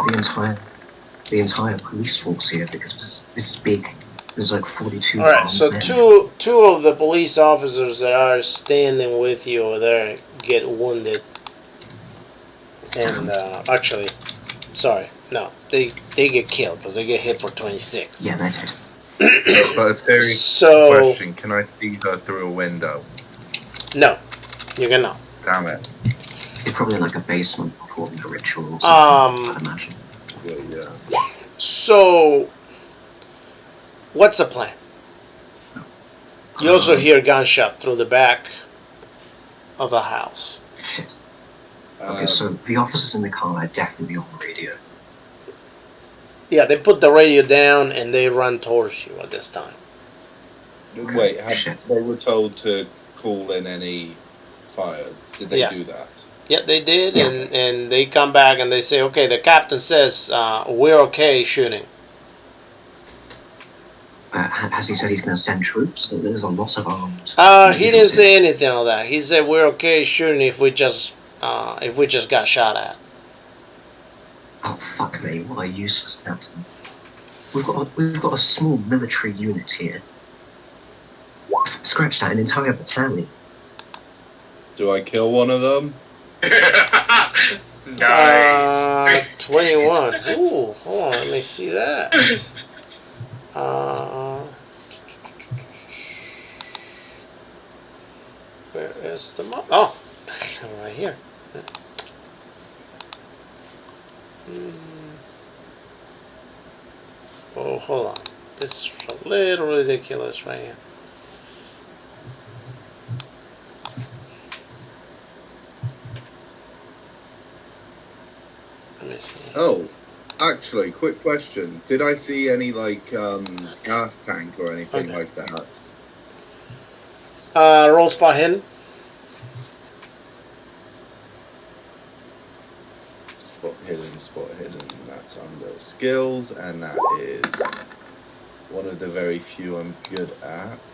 the entire police force here, because this is big. There's like 42 All right, armed so men. two of the police officers that are standing with you over there get wounded, and actually, sorry, no, they get killed because they get hit for 26. Yeah, they're dead. but a serious So question: can I see her through a window? no, you cannot. Damn it. They're probably in like a basement performing a ritual or something, I'd imagine. Yeah. So what's the plan? You also hear gunshot through the back of the house. Shit. Okay, so the officers in the car are definitely on the radio. Yeah, they put the radio down and they run towards you at this time. Wait, Shit. they were told to call in any fire. Did they Yeah. do that? Yeah, they did, Yeah. and they come back and they say, okay, the captain says we're okay shooting. Has he said he's going to send troops? There's a lot of armed. He didn't say anything on that. He said we're okay shooting if we just got shot at. Oh fuck me! What a useless captain. We've got a small military unit here. Scratch that, an entire battalion. Do I kill one of them? Nice. 21. Ooh, hold on, let me see that. Where is the mob? Oh, right here. Oh, hold on. This is a little ridiculous right here. Let me see. Oh, actually, quick question. Did I see any, like, gas tank or anything Okay. like that? Roll spot hidden. Spot hidden. That's under skills, and that is one of the very few I'm good at.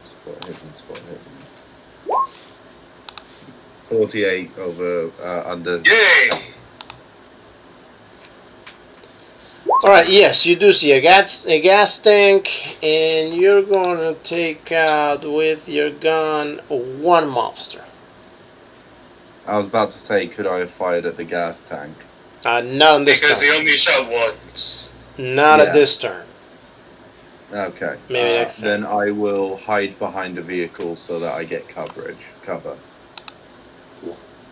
Spot hidden. 48 over under. Yay! Alright, yes, you do see a gas tank, and you're going to take out with your gun one mobster. I was about to say, could I have fired at the gas tank? Not on this Because he turn. only shot once. Not Yeah. at this turn. Okay. Maybe next turn. Then I will hide behind a vehicle so that I get cover.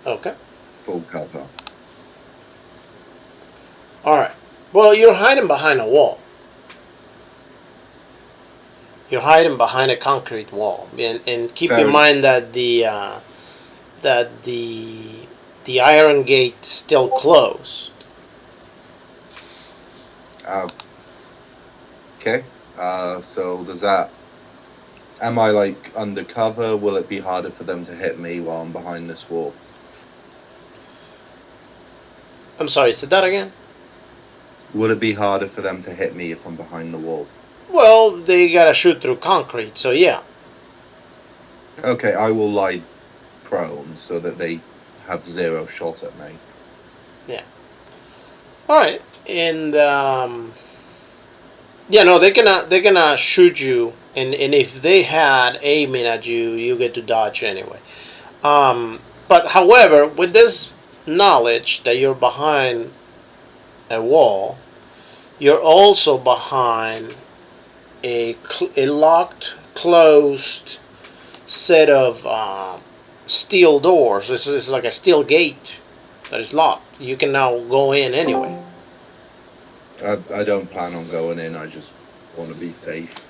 Okay. Full cover. Alright. Well, you're hiding behind a wall. You're hiding behind a concrete wall. And keep in mind that the iron gate is still closed. Okay. So does that... Am I, like, undercover? Will it be harder for them to hit me while I'm behind this wall? I'm sorry, said that again? Would it be harder for them to hit me if I'm behind the wall? Well, they gotta shoot through concrete, so yeah. Okay, I will lie prone so that they have zero shot at me. Alright, and yeah, no, they're gonna shoot you, and if they had aiming at you, you get to dodge anyway. But however, with this knowledge that you're behind a wall, you're also behind a locked, closed set of steel doors. This is like a steel gate that is locked. You can now go in anyway. I don't plan on going in, I just want to be safe.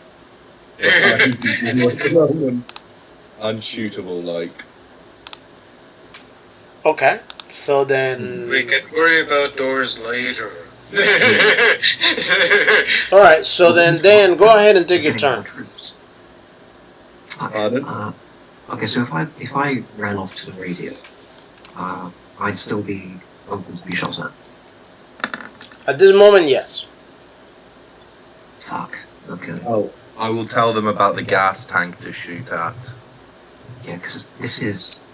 Unshootable, like. Okay, so then... We can worry about doors later. Alright, so then Dan, go ahead and take your He's getting turn. more troops. Fuck. Pardon? Okay, so if I ran off to the radio, I'd still be open to be shot at. At this moment, yes. Fuck. Okay. Oh, I will tell them about the gas tank to shoot at. Yeah, because this is...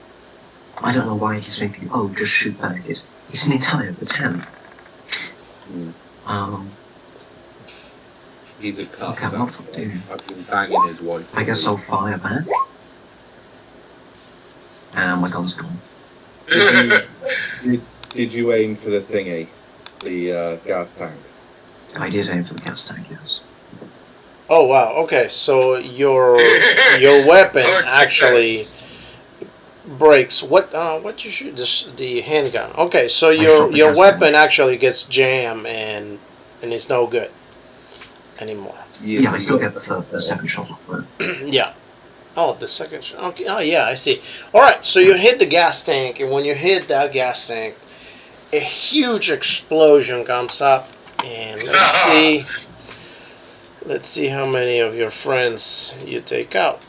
I don't know why he's thinking, oh, just shoot back. It's an entire battalion. He's a cuck. Okay, what fuck do? I've been banging his wife. I guess I'll fire back. And my gun's gone. Did you aim for the thingy? The gas tank? I did aim for the gas tank, yes. Oh wow. Okay, so your weapon Lord actually success. breaks. What you shoot? The handgun. Okay, so I shot the your gas weapon tank. actually gets jammed and it's no good anymore. Yeah, I still get the second shot off it. Yeah. Oh, the second shot. Okay. Oh yeah, I see. All right, so you hit the gas tank, and when you hit that gas tank, a huge explosion comes up, and let's see how many of your friends you take out.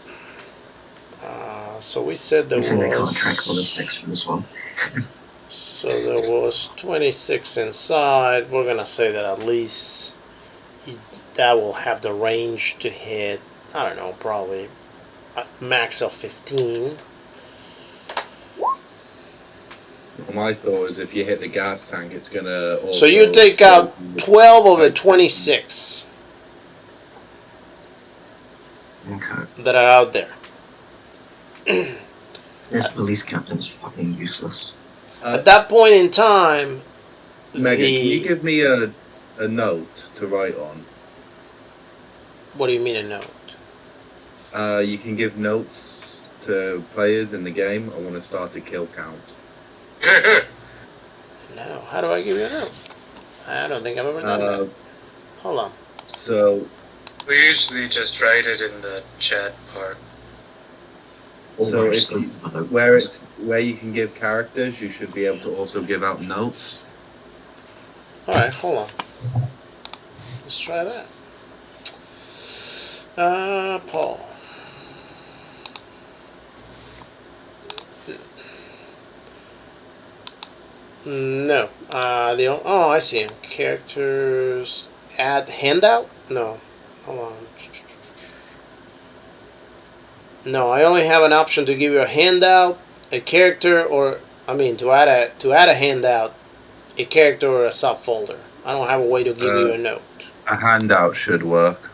So we said there I think they can't track was. ballistics from this one. So there was 26 inside. We're gonna say that at least that will have the range to hit, I don't know, probably a max of 15. My thought is if you hit the gas tank, it's gonna also. So you take out 12 of the 26 Okay. that are out there. This police captain is fucking useless. At that point in time, Megan, the... can you give me a note to write on? What do you mean a note? You can give notes to players in the game. I want to start a kill count. No, how do I give you a note? I don't think I've ever done that. Hold on. So We usually just write it in the chat part. So if you, where you can give characters, you should be able to also give out notes. Alright, hold on. Let's try that. Paul. No. Oh, I see him. Characters. Add handout? No. Hold on. No, I only have an option to give you a handout, a character, or to add a handout, a character or a subfolder. I don't have a way to give you a note. A handout should work.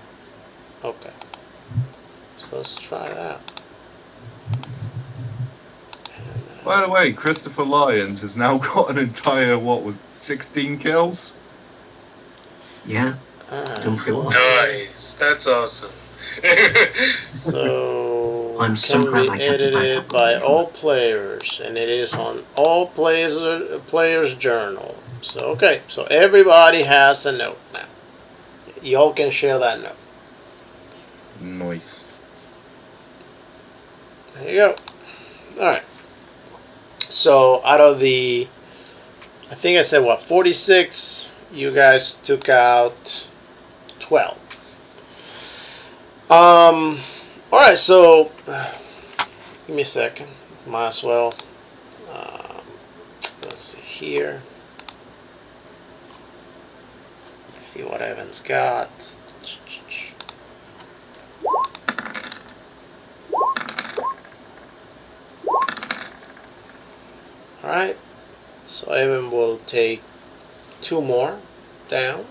Okay. So let's try that. By the way, Christopher Lyons has now got an entire 16 kills? Yeah. Nice. That's awesome. So I'm so glad I kept it back edited up by from all players, and it is on all players journal. So okay, so everybody has a note now. Y'all can share that note. Nice. There you go. All right. So out of the, I think I said 46. You guys took out 12. All right, so give me a second. Might as well. Let's see here. See what Evan's got. All right, so Evan will take 2 more down,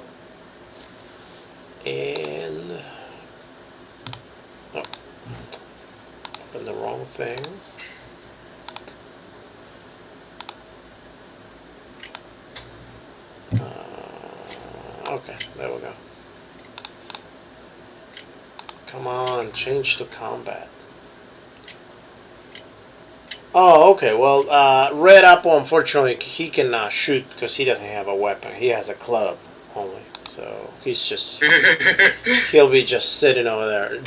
and open the wrong thing. Okay, there we go. Come on, change to combat. Oh, okay. Well, Red Apple, unfortunately, he cannot shoot because he doesn't have a weapon. He has a club only, so he's just he'll be just sitting over there.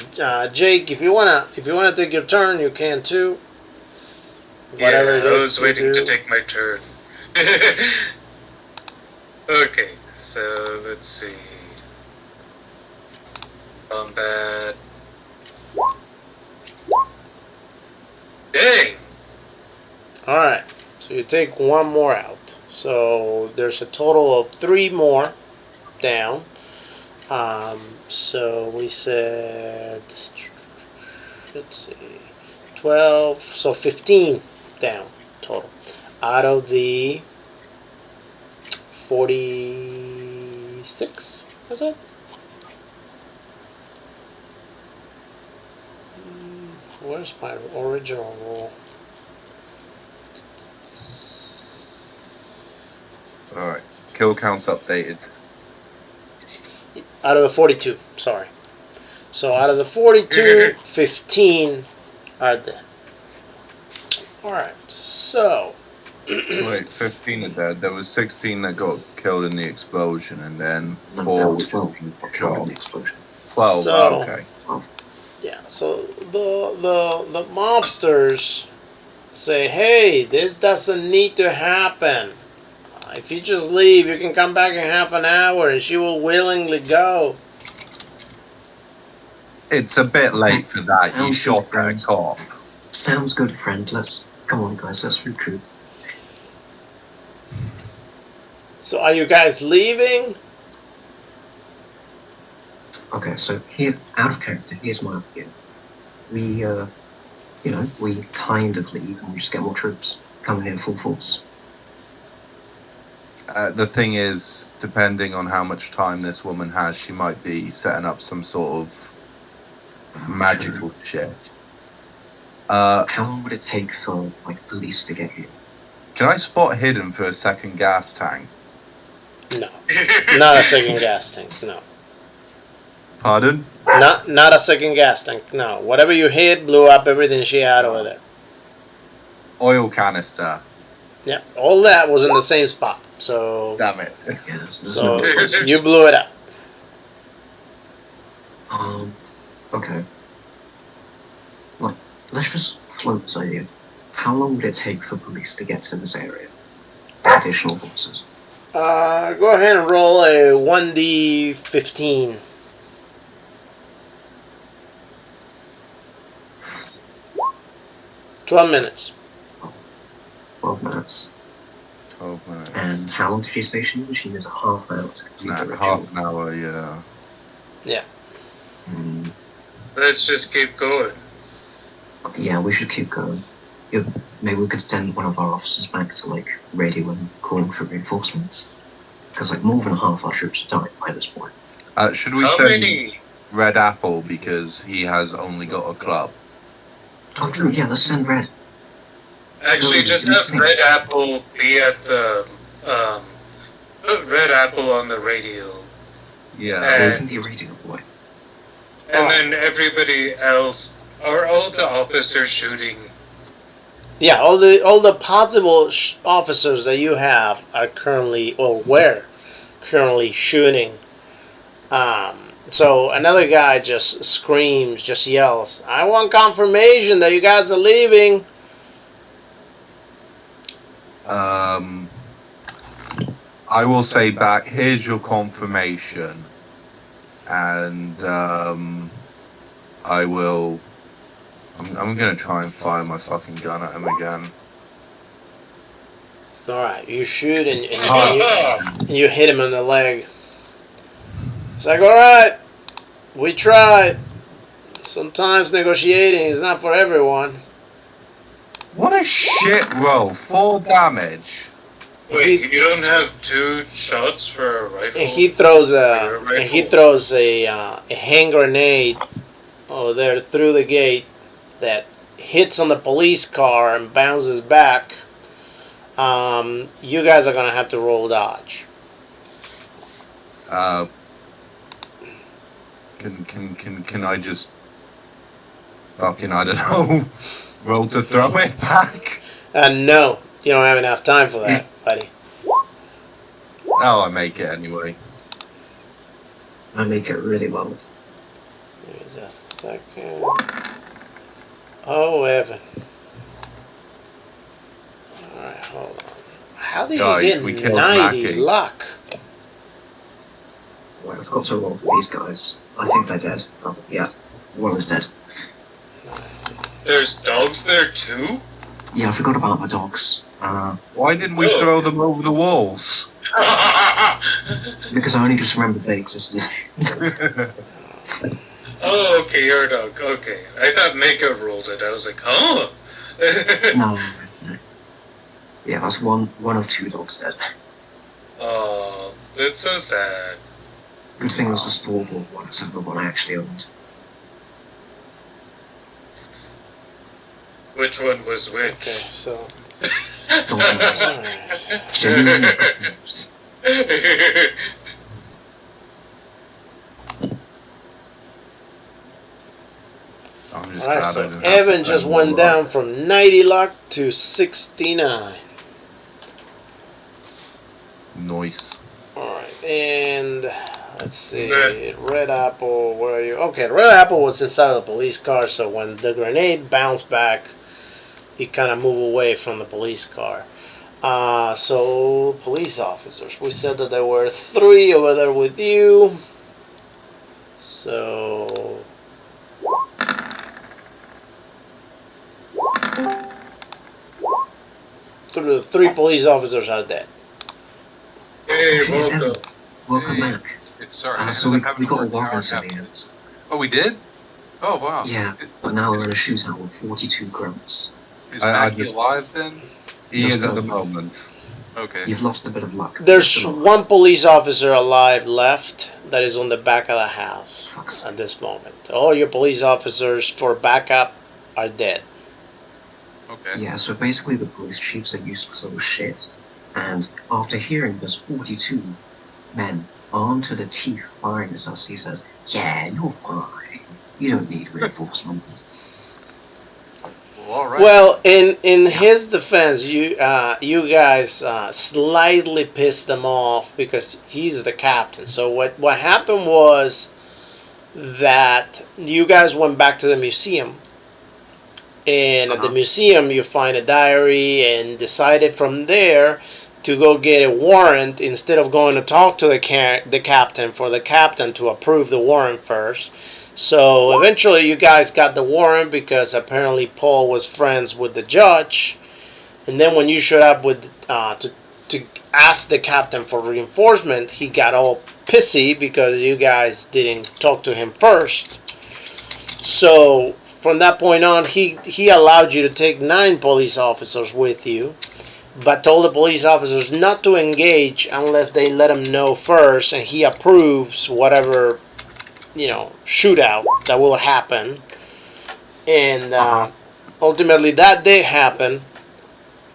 Jake, if you wanna take your turn, you can too. Whatever it is I was waiting do. to take my turn. Okay, so let's see. Combat. Dang! Alright, so you take 1 more out. So there's a total of 3 more down. So we said, let's see, 12, so 15 down total. Out of the 46, was it? Where's my original roll? Alright, kill count's updated. Out of the 42, sorry. So out of the 42, 15 are dead. Alright, so... Wait, 15 are dead. There was 16 that got killed in the explosion, and then 4 There was 12 got killed in the explosion. 12, So- okay. Yeah, so the mobsters say, hey, this doesn't need to happen. If you just leave, you can come back in half an hour and she will willingly go. It's a bit late for that. You Sounds shot good, at a friends. cop. Sounds good, friend. Come on, guys, let's recoup. So are you guys leaving? Okay, so here, out of character, here's my idea. We, we kind of leave and we just get more troops coming in full force. The thing is, depending on how much time this woman has, she might be setting up some sort of magical shit. How long would it take for, police to get here? Can I spot hidden for a second gas tank? No. Not a second gas tank, no. Pardon? Not a second gas tank, no. Whatever you hit blew up everything she had over there. Oil canister. Yeah, all that was in the same spot. So Damn it. Yeah, there's so no explosives. you blew it up. Okay. Let's just float this idea. How long would it take for police to get to this area? The additional forces. Go ahead and roll a 1d15. 12 minutes. 12 minutes. 12 minutes. And how long did she say she needed? She needed half an hour to complete the ritual. Half an hour, yeah. Yeah. Let's just keep going. Yeah, we should keep going. Yeah, maybe we could send one of our officers back to, radio and calling for reinforcements. Because, more than half our troops are dying by this point. Should we How send many? Red Apple because he has only got a club? Oh, true, yeah, let's send Red. Actually, just have Red Apple be at the, put Red Apple on the radio. Yeah. He And, can be a radio boy. and then everybody else, are all the officers shooting? Yeah, all the possible officers that you have are currently, or were currently shooting. So another guy just screams, just yells, "I want confirmation that you guys are leaving." I will say back, here's your confirmation. And I'm going to try and fire my fucking gun at him again. Alright, you shoot and you hit him in the leg. It's like, alright, we tried. Sometimes negotiating is not for everyone. What a shit roll. 4 damage. Wait, you don't have 2 shots for a rifle? And he throws a hand grenade over there through the gate that hits on the police car and bounces back. You guys are gonna have to roll dodge. Can I just fucking, I don't know, roll to throw it back? No, you don't have enough time for that, buddy. Oh, I make it anyway. I make it really well. Give me just a second. Oh, Evan. Alright, hold on. How did Guys, you we get killed 90 Mackie. luck? Well, I've got to roll for these guys. I think they're dead. Probably. Yeah, one is dead. There's dogs there too? Yeah, I forgot about my dogs. Why didn't we throw them over the walls? Because I only just remembered they existed. Oh, okay, you're a dog. Okay. I thought Mako rolled it. I was like, huh? No. Yeah, that's one of 2 dogs dead. Oh, that's so sad. Good thing it was the store-bought one instead of the one I actually owned. Which one was Okay, which? so. God knows. Alright. Genuinely, God knows. I'm just Alright, glad I so didn't have to Evan just spend went more down luck. from 90 luck to 69. Nice. Alright, and let's see. Red Apple, where are you? Okay, Red Apple was inside of the police car, so when the grenade bounced back, he kind of moved away from the police car. So, police officers. We said that there were 3 over there with you. So. The 3 police officers are dead. Hey, Jeez, welcome. Welcome back. Sorry. So we got a warrant in the end. Oh, we did? Oh, wow. Yeah, but now we're in a shootout with 42 grunts. Is I Mackie just- alive then? He You're is at still- the moment. Okay. You've lost a bit of luck. There's Still alive. one police officer alive left that is on the back of the house Fuck's sake. at this moment. All your police officers for backup are dead. Okay. Yeah, so basically the police chiefs are useless little shit. And after hearing there's 42 men armed to the teeth firing at us, he says, yeah, you're fine. You don't need reinforcements. Well, all right. Well, in his defense, you guys slightly pissed him off because he's the captain. So what happened was that you guys went back to the museum, and at the museum you find a diary and decided from there to go get a warrant instead of going to talk to the captain for the captain to approve the warrant first. So eventually you guys got the warrant because apparently Paul was friends with the judge. And then when you showed up with to ask the captain for reinforcement, he got all pissy because you guys didn't talk to him first. So from that point on, he allowed you to take 9 police officers with you, but told the police officers not to engage unless they let him know first, and he approves whatever shootout that will happen. And ultimately that did happen,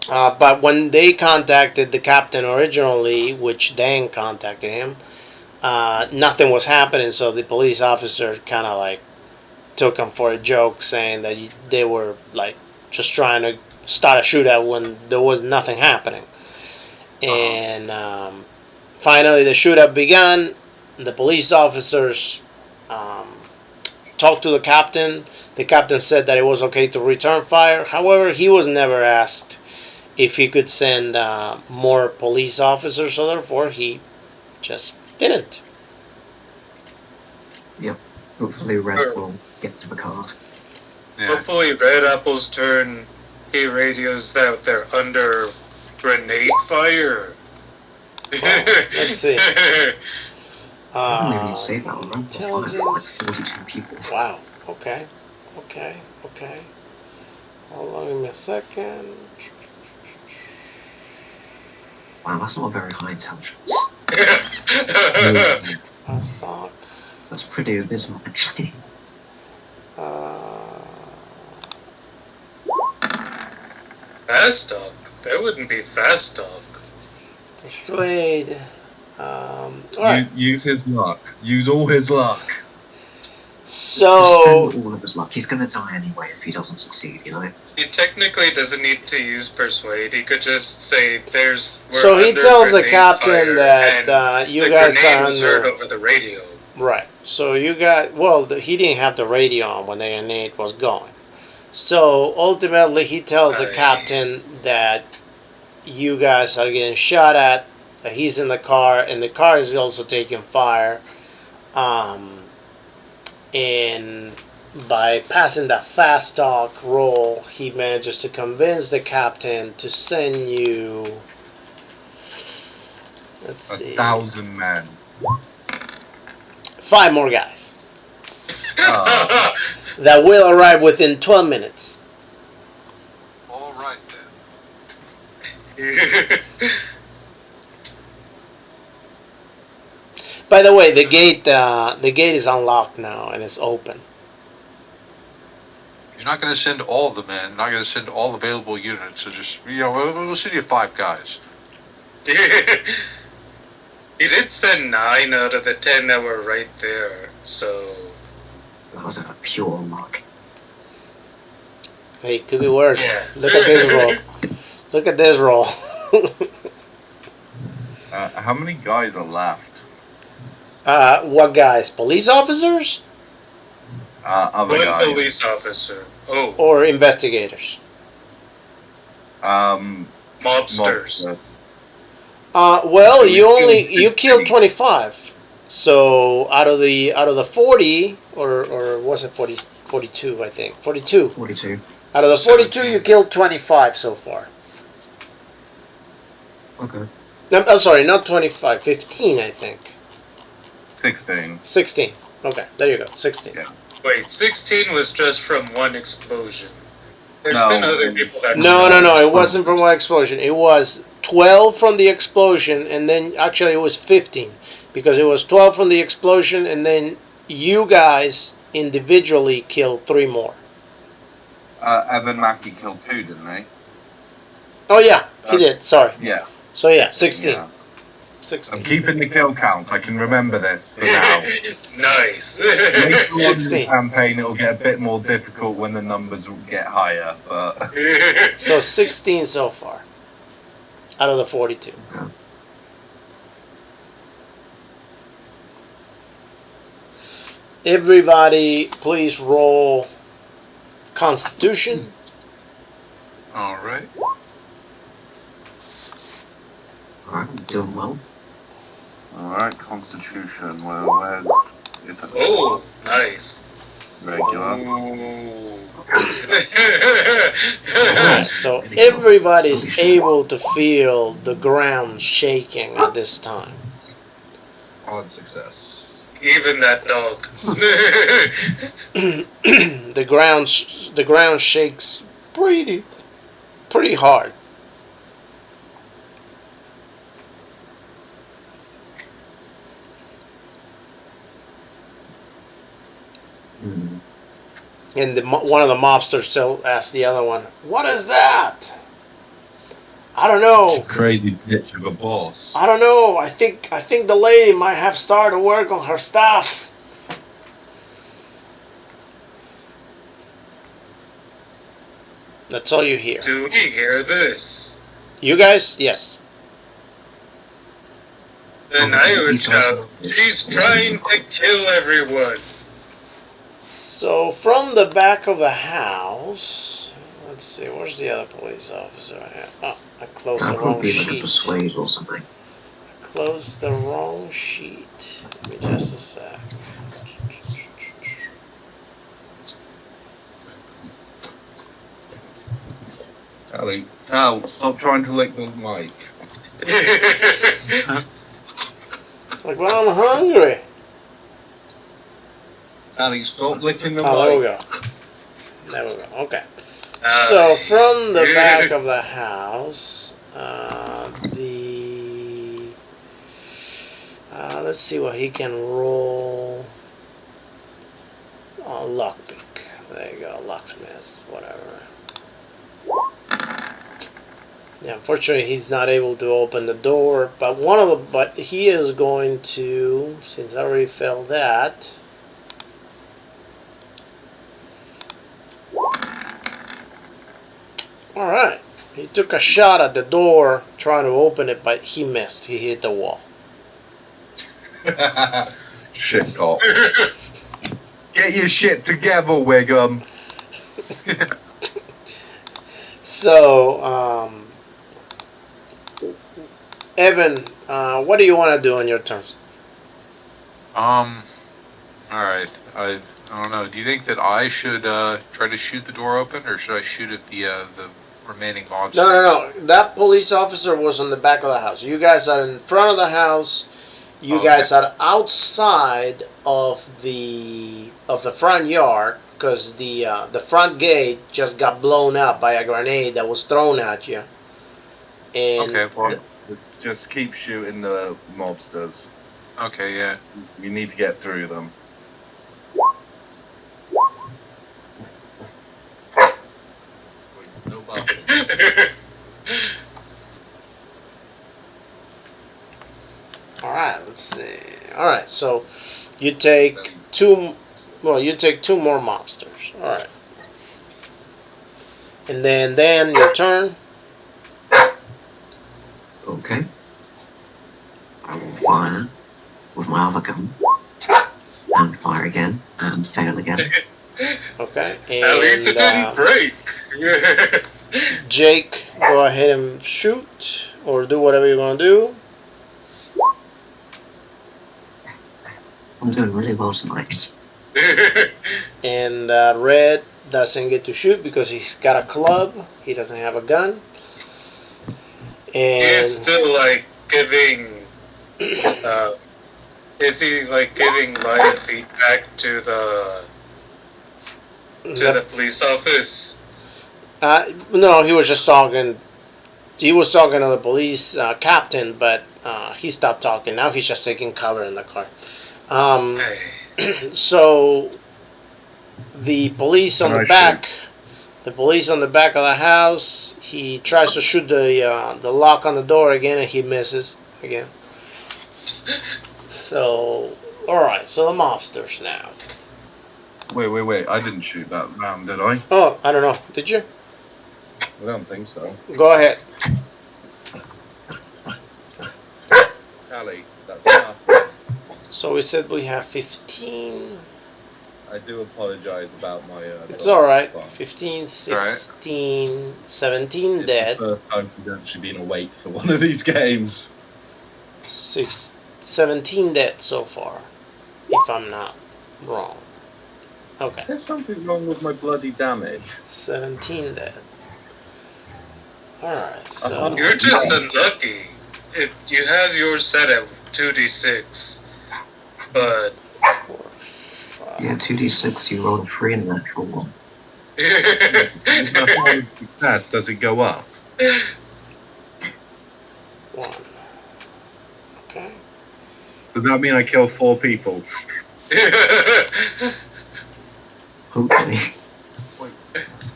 but when they contacted the captain originally, which Dan contacted him, nothing was happening. So the police officer kind of like took him for a joke, saying that they were like just trying to start a shootout when there was nothing happening. And finally the shootout began. The police officers talked to the captain. The captain said that it was okay to return fire. However, he was never asked if he could send more police officers, so therefore he just didn't. Yep. Hopefully Red will get to the card. Yeah. Hopefully Red Apple's turn, he radios that they're under grenade fire. Let's see. I don't even say that. We're under fire for like Intelligence. 42 people. Wow. Okay. Hold on, give me a second. Wow, that's not a very high intelligence. I thought. That's pretty abysmal, actually. Fast talk? That wouldn't be fast talk. Persuade. Alright. Use his luck. Use all his luck. So. Spend all of his luck. He's gonna die anyway if he doesn't succeed, you know? He technically doesn't need to use persuade. He could just say, we're So he under tells the grenade captain fire, that and you the guys grenade are was heard under. over the radio. Right. So you got. Well, he didn't have the radio on when the grenade was going. So ultimately, he tells the captain that you guys are getting shot at. That he's in the car, and the car is also taking fire. And by passing that fast talk roll, he manages to convince the captain to send you. Let's see. 1,000 men. 5 more guys Oh, that will arrive within 12 minutes. All right then. By the way, the gate is unlocked now and it's open. You're not going to send all the men. Not going to send all available units. So just we'll send you 5 guys. He did send 9 out of the 10 that were right there, so... That was a pure luck. Hey, it could be worse. Yeah. Look at this roll. Look at this roll. how many guys are left? What guys? Police officers Other One guys. police officer. Oh, or investigators? mobsters. Well, So you we killed killed 60. 25. So out of the 40 or was it 40, 42? I think 42. 42. Out of the 42, 17. you killed 25 so far. Okay. No, I'm sorry, not 25, 15, I think. 16. 16. Okay, there you go. 16. Yeah. Wait, 16 was just from one explosion. There's No. been other people that. No. It wasn't from one explosion. It was 12 from the explosion, and then actually it was 15 because it was 12 from the explosion, and then you guys individually killed 3 more. Evan Mackey killed 2, didn't he? Oh yeah, he did. Sorry. Yeah. So yeah, 16. Yeah. 16. I'm keeping the kill count. I can remember this for now. Nice. Later on in the 16. campaign, it'll get a bit more difficult when the numbers will get higher, but So 16 so far out of the 42. Everybody, please roll Constitution. All right. Alright, I'm doing well. alright, Constitution. Where is it? Oh, nice. Regular. Ooh. Alright, so everybody's able to feel the ground shaking at this time. Odd success. Even that dog. The ground shakes pretty hard. Hmm. And one of the mobsters still asks the other one, "What is that?" I don't know. Crazy bitch of a boss. I don't know. I think the lady might have started work on her stuff. That's all you hear. Do we hear this? You guys, yes. Then I would shout, she's trying to kill everyone. So from the back of the house, let's see, where's the other police officer? Oh, I closed That the wrong would be like a sheet. persuade or something. Closed the wrong sheet. Give me just a sec. Tal, stop trying to lick the mic. Like, well, I'm hungry. Ali, stop licking the Oh, there we mic. go. There we go. Okay. So from the back of the house, let's see what he can roll. Oh, lockpick. There you go, locksmith, whatever. Yeah, unfortunately, he's not able to open the door. But he is going to, since I already failed that. All right. He took a shot at the door trying to open it, but he missed. He hit the wall. Shit cop. Get your shit together, Wiggum. So, Evan, what do you want to do on your turns? All right. I don't know. Do you think that I should try to shoot the door open, or should I shoot at the remaining mobsters? No. That police officer was on the back of the house. You guys are in front of the house. You Okay. guys are outside of the front yard because the front gate just got blown up by a grenade that was thrown at you. And Okay. Well, Just keep shooting the mobsters. okay. Yeah. You need to get through them. No bottom. all right, let's see. All right, so you take two. Well, you take 2 more mobsters. All right, and then your turn. Okay. I will fire with my other gun. And fire again. And fail again. Okay, At least it and didn't break. Jake, go ahead and shoot or do whatever you're gonna do. I'm doing really well tonight. And Red doesn't get to shoot because he's got a club. He doesn't have a gun. And He's still like giving Is he like giving live feedback to the police office? No, he was just talking. He was talking to the police captain, but he stopped talking. Now he's just taking cover in the car. Hey. So the police on Can the I back, the police on the back of the house. He tries to shoot the lock on the door again, and he misses again. So, all right. So the mobsters now. Wait. I didn't shoot that round, did I? Oh, I don't know. Did you? I don't think so. Go ahead. Tally, that's enough. So we said we have 15. I do apologise about my... It's alright. but 15, 16, 17 it's dead. the first time she's actually been awake for one of these games. 17 dead so far, if I'm not wrong. Okay. Is there something wrong with my bloody damage? 17 dead. Alright, so... You're just unlucky. You had yours set at 2d6, but... 4, 5. Yeah, 2d6, you rolled a 3 and a natural 1. Success, does it go up? 1. Okay. Does that mean I kill 4 people? Hopefully. Wait,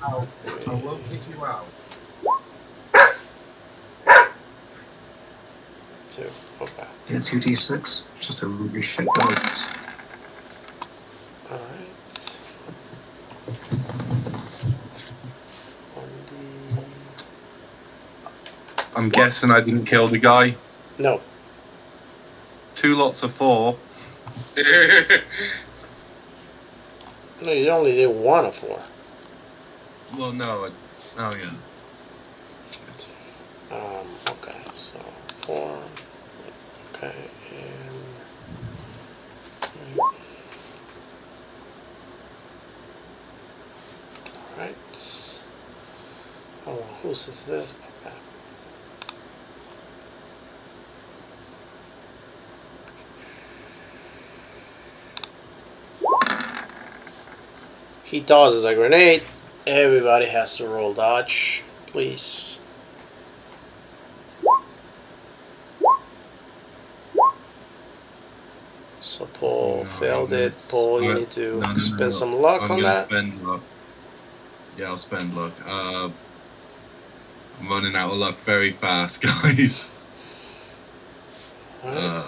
I won't kick you out. 2. Okay. Yeah, 2d6. It's just a really shit balance. Alright. 1d... I'm guessing I didn't kill the guy. No. 2 lots of 4. No, you only did 1 of 4. Well, no. Oh, yeah. Okay, so 4. Okay, and... Alright. Oh, whose is this? Okay. He tosses a grenade. Everybody has to roll dodge, please. So Paul failed it. Paul, you need to spend some luck on that. Spend luck. Yeah, I'll spend luck. I'm running out of luck very fast, guys. Alright.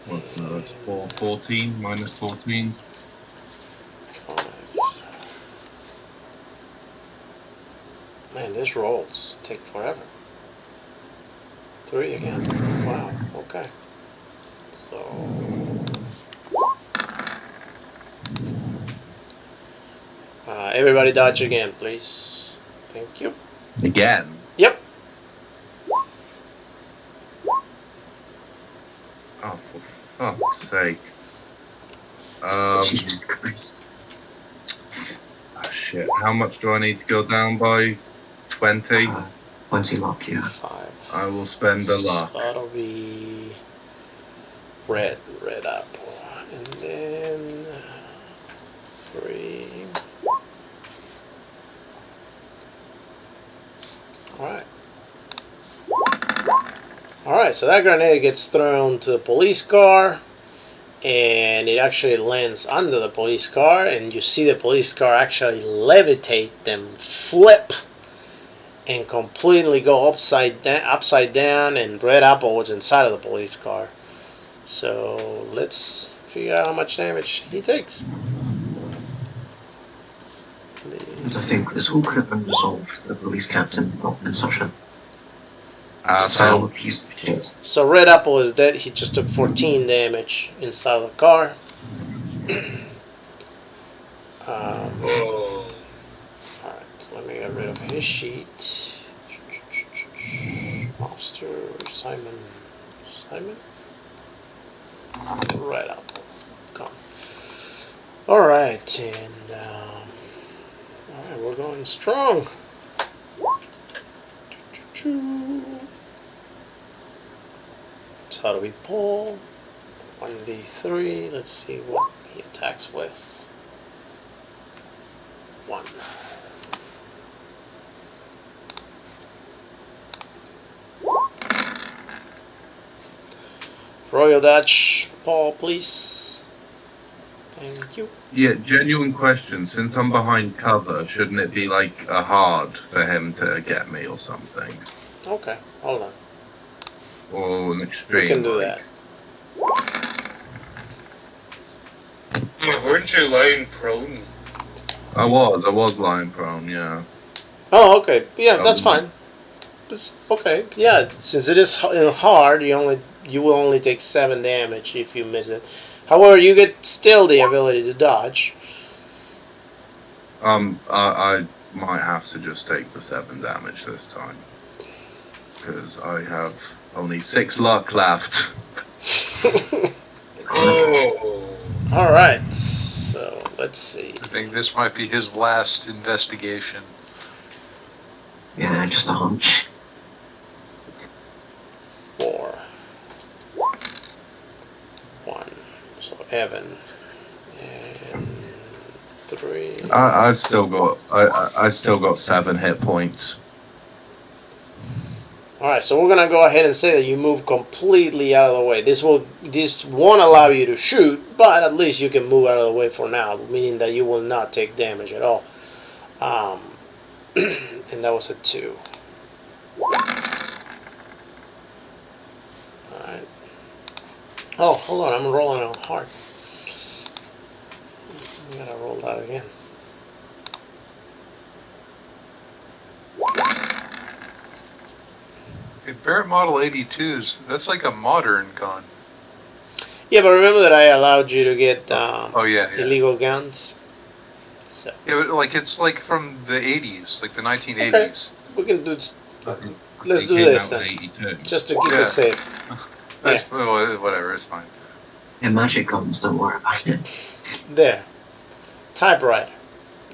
What's that? That's 14 minus 14. 5. Man, these rolls take forever. 3 again. Wow, okay. So... everybody dodge again, please. Thank you. Again? Yep. Oh, for fuck's sake. Jesus Christ. Oh, shit. How much do I need to go down by? 20? 20 luck, yeah. 5. I will spend the luck. So that'll be red apple. And then 3. Alright, so that grenade gets thrown to the police car, and it actually lands under the police car, and you see the police car actually levitate, them flip, and completely go upside down, and Red Apple was inside of the police car. So let's figure out how much damage he takes. And I think this all could have been resolved if the police captain had not been such a sour piece of shit. So Red Apple is dead. He just took 14 damage inside the car. Oh. Alright, so let me get rid of his sheet. Monster, Simon. Red Apple. Come. Alright, and alright, we're going strong. It's how do we pull? 1d3. Let's see what he attacks with. 1. Royal Dutch, Paul, please. Thank you. Yeah, genuine question. Since I'm behind cover, shouldn't it be like a hard for him to get me or something? Okay, hold on. Or an We extreme, can do like... that. Weren't you lying prone? I was lying prone, yeah. Oh, okay. Yeah, that's fine. Okay. Yeah, since it is hard, you will only take 7 damage if you miss it. However, you get still the ability to dodge. I might have to just take the 7 damage this time. Because I have only 6 luck left. Oh. Alright, so let's see. I think this might be his last investigation. Yeah, just a hunch. 4. 1. So Evan. And 3. I still got 7 hit points. Alright, so we're gonna go ahead and say that you move completely out of the way. This won't allow you to shoot, but at least you can move out of the way for now, meaning that you will not take damage at all. And that was a 2. Alright. Oh, hold on, I'm rolling on hard. I gotta roll that again. Hey, Barrett Model 82s, that's like a modern gun. Yeah, but remember that I allowed you to get yeah. illegal guns? So. Yeah, but like it's like from the 80s, like the 1980s. Okay. We can do. Let's do Came this out then, in 82. just to keep it safe. That's whatever, it's fine. Yeah, magic guns, don't worry about it. There, typewriter.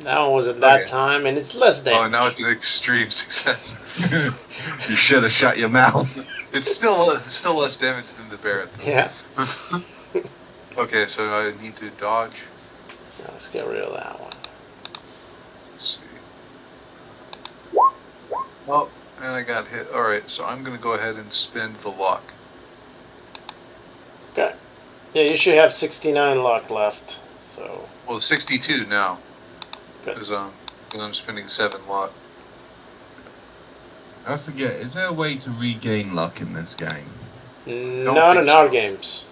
That one was at that time, and it's less damage. Oh, now it's an extreme success. You should have shut your mouth. It's still less damage than the Barrett, though. Yeah. Okay, so I need to dodge. Now let's get rid of that one. Let's see. Oh, and I got hit. Alright, so I'm going to go ahead and spend the luck. Okay. Yeah, you should have 69 luck left. So. Well, 62 now. Good. Because I'm spending 7 luck. I forget, is there a way to regain luck in this game? Not in our games.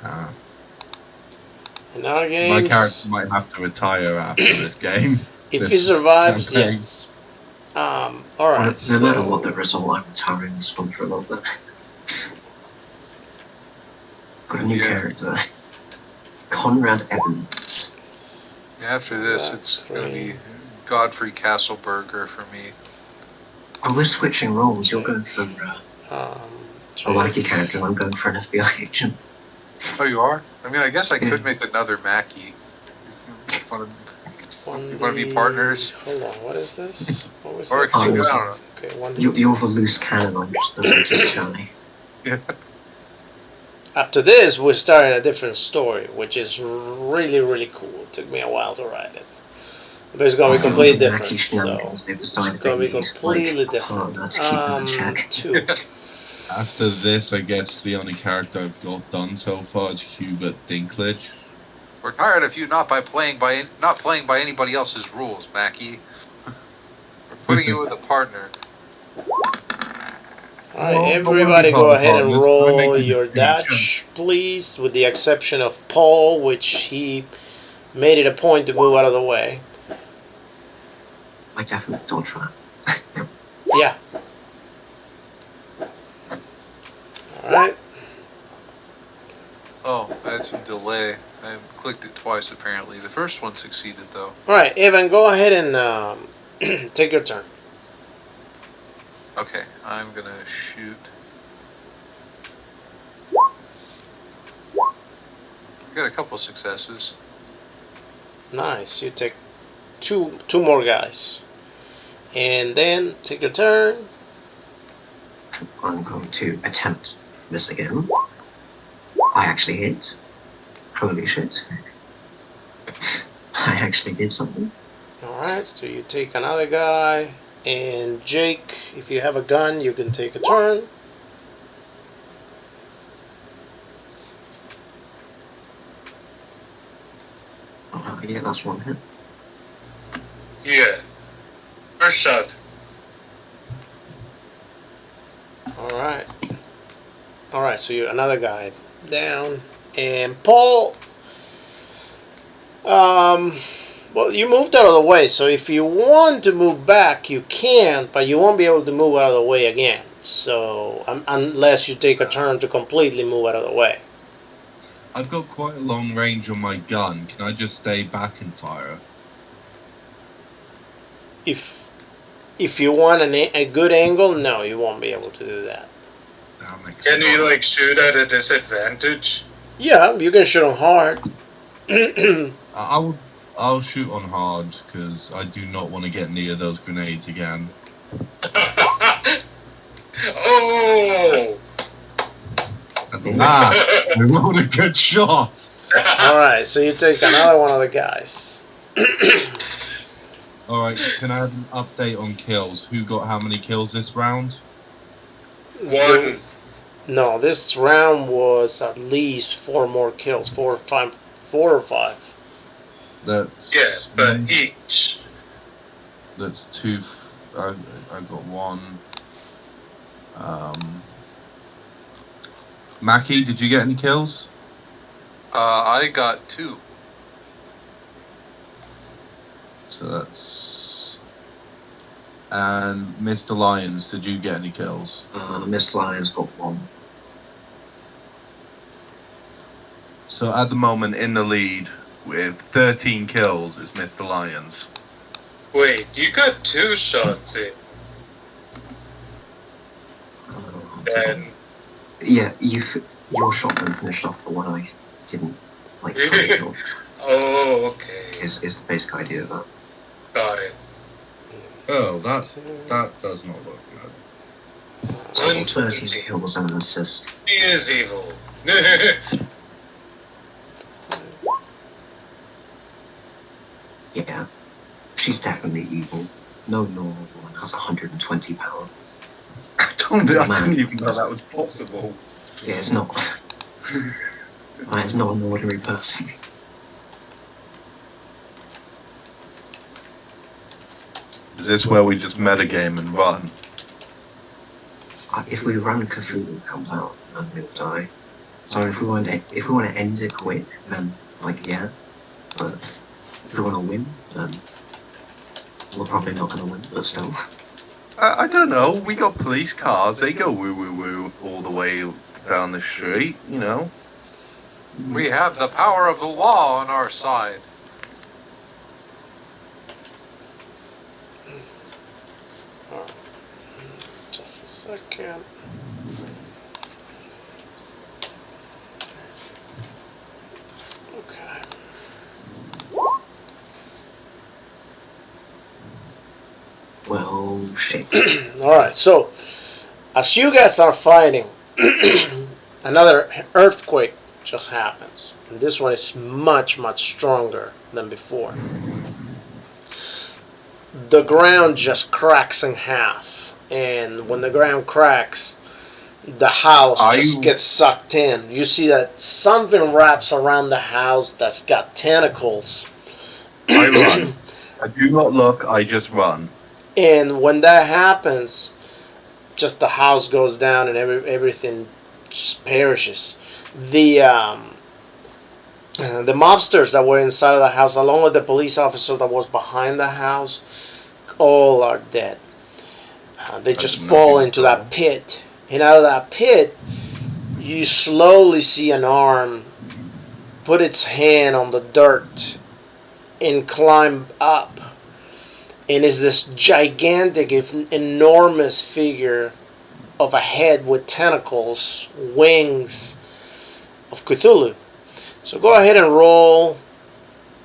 Ah. In our games. My character might have to retire after this game. If he survives, campaign. yes. Alright. No matter what the result, I'm retiring this one for a little bit. Got a new character. Conrad Evans. After this, it's going to be Godfrey Castleberger for me. Oh, we're switching roles. You're going for a Lackey character, and I'm going for an FBI agent. Oh, you are? I mean, I guess I could make another Mackie. You want to be partners? Hold on, what is this? What was Or it? I don't know. Okay, You're the loose cannon, I'm just the regular guy. Yeah. After this, we're starting a different story, which is really, really cool. It took me a while to write it. But it's going to be completely different. So it's going to be completely different. 2. After this, I guess the only character I've got done so far is Hubert Dinklage. We're tired of you not playing by anybody else's rules, Mackie. We're putting you with a partner. Alright, everybody go ahead and roll your dash, please, with the exception of Paul, which he made it a point to move out of the way. I definitely dodge that. Yeah. Alright. Oh, I had some delay. I clicked it twice, apparently. The first one succeeded, though. Alright, Evan, go ahead and take your turn. Okay, I'm gonna shoot. I got a couple successes. Nice. You take two more guys. And then take your turn. I'm going to attempt this again. I actually hit. Holy shit. I actually did something. Alright, so you take another guy. And Jake, if you have a gun, you can take a turn. Yeah, that's one hit. Yeah. First shot. Alright. Alright, so you another guy down. And Paul, well, you moved out of the way, so if you want to move back, you can, but you won't be able to move out of the way again. So, unless you take a turn to completely move out of the way. I've got quite a long range on my gun. Can I just stay back and fire? If you want a good angle, no, you won't be able to do that. Damn it. Can you, like, shoot at a disadvantage? Yeah, you can shoot them hard. I'll shoot on hard because I do not want to get near those grenades again. Oh! I rolled a good shot. Alright, so you take another one of the guys. Alright, can I have an update on kills? Who got how many kills this round? One. No, this round was at least 4 more kills. 4 or 5. That's Yeah, but each. That's 2. I got 1. Mackie, did you get any kills? I got 2. So that's. And Mr. Lyons, did you get any kills? Miss Lyons got one. So at the moment, in the lead with 13 kills is Mr. Lyons. Wait, you got 2 shots in. And Yeah, your shotgun finished off the one I didn't like fully kill. oh, okay. Is the basic idea of that. Got it. Oh, that does not look good. So I got 13 120. kills and an assist. He is evil. Yeah, she's definitely evil. No normal woman has 120 power. I didn't even know that was possible. Yeah, it's not. It's not an ordinary person. Is this where we just metagame and run? If we run, Cthulhu comes out and we'll die. So if we want to end it quick, then yeah. But if we want to win, then we're probably not going to win. But still. I don't know. We got police cars. They go woo woo woo all the way down the street. You know. We have the power of the law on our side. Just a second. Okay. Well, shit. Alright, so as you guys are fighting, another earthquake just happens. And this one is much, much stronger than before. The ground just cracks in half. And when the ground cracks, the house just gets sucked in. You see that something wraps around the house that's got tentacles. I run. I do not look. I just run. And when that happens, just the house goes down and everything just perishes. The mobsters that were inside of the house, along with the police officer that was behind the house, all are dead. They just fall into that pit. And out of that pit, you slowly see an arm put its hand on the dirt and climb up. And is this gigantic, enormous figure of a head with tentacles, wings of Cthulhu. So go ahead and roll.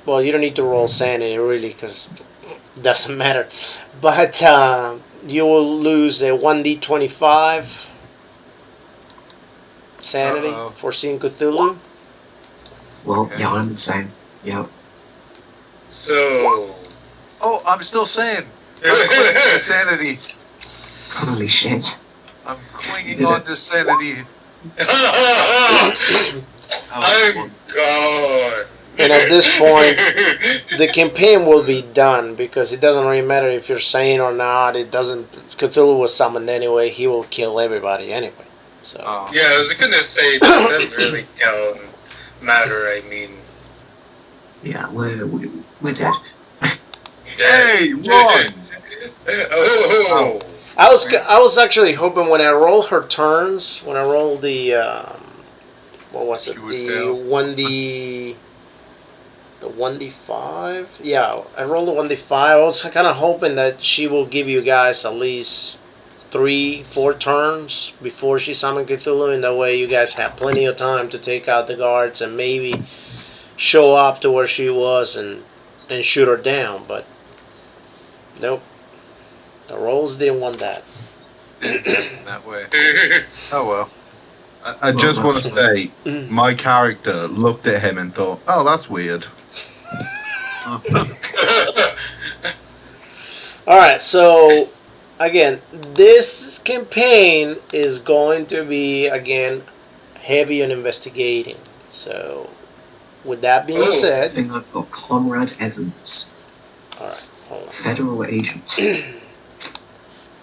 Well, you don't need to roll sanity really because it doesn't matter. But you will lose a 1d25. sanity Uh-oh. for seeing Cthulhu. Well, Okay. yeah, I'm the same. Yeah. So. Oh, I'm still saying. I'm clinging to sanity. Holy shit. I'm clinging Did on it. to sanity. I'm gone. And at this point, the campaign will be done because it doesn't really matter if you're sane or not. It doesn't. Cthulhu was summoned anyway. He will kill everybody anyway. So. Oh. Yeah, I was gonna say that doesn't really matter. I mean, Yeah, we're dead. Hey, run! Oh. I was actually hoping when I roll her turns, when I roll the what was She it? would The fail. 1D. The 1d5? Yeah, I rolled a 1d5. I was kind of hoping that she will give you guys at least 3-4 turns before she summoned Cthulhu, and that way you guys have plenty of time to take out the guards and maybe show up to where she was and shoot her down. But nope, the rolls didn't want that. Didn't happen that way. Oh well. I just want to say, Mm. my character looked at him and thought, "Oh, that's weird." Alright, so again, this campaign is going to be, again, heavy on investigating. So, with that being Oh. I said, think I've got Conrad Evans, alright, hold on. federal agent.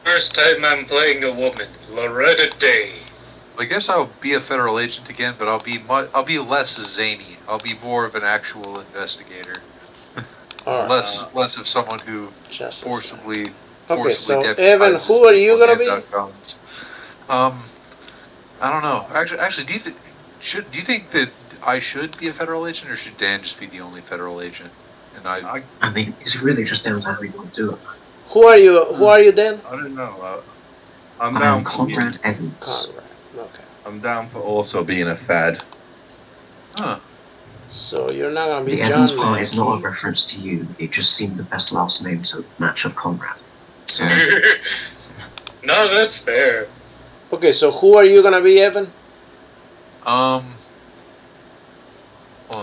First time I'm playing a woman, Loretta Day. I guess I'll be a federal agent again, but I'll be less zany. I'll be more of an actual investigator. Alright, Less of someone who just a forcibly Okay, so deputizes Evan, who are you people gonna and be? hands out guns. I don't know. Actually, do you think that I should be a federal agent, or should Dan just be the only federal agent? And I mean, it's really just down to how you want to do it. Who are you? Who are you, Dan? I don't know. I'm I down am for Conrad Evans. Conrad. Okay. I'm down for also being a Fed. huh? So you're not gonna be The John Evans part is not a Mackey. reference to you. It just seemed the best last name to match of Conrad. So, No, that's fair. Okay, so who are you gonna be, Evan? Hold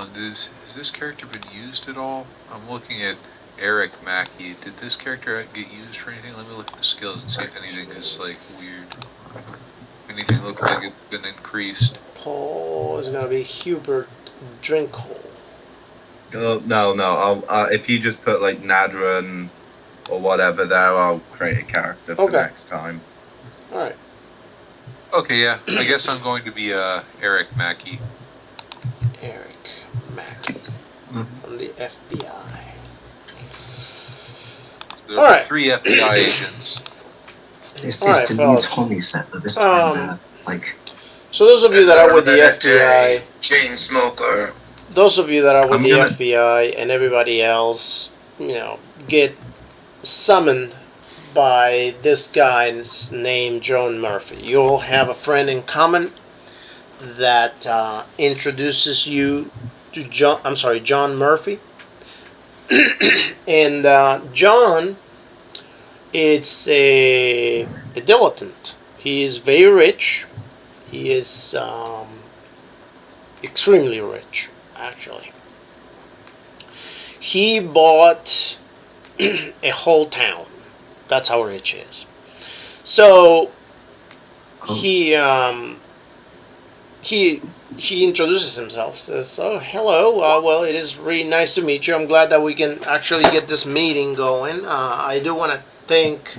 on. Has this character been used at all? I'm looking at Eric Mackey. Did this character get used for anything? Let me look at the skills and see if anything is like weird. Anything looks like it's been increased. Paul is gonna be Hubert Drinkhole. No. If you just put like Nadran or whatever there, I'll create a character for Okay. next time. All right. Okay, yeah. I guess I'm going to be Eric Mackey. Eric Mackey from the FBI. There All are right. 3 FBI agents. it's Alright, the new fellas. Tommy set, but this time, So those of you that are with the Loretta FBI, Day, chain smoker. those of you that are with I'm the gonna- FBI and everybody else, get summoned by this guy's name, John Murphy. You'll have a friend in common that introduces you to John Murphy. And John, it's a dilettante. He is very rich. He is extremely rich, actually. He bought a whole town. That's how rich he is. So he introduces himself. Says, "Oh, hello. Well, it is really nice to meet you. I'm glad that we can actually get this meeting going. I do want to thank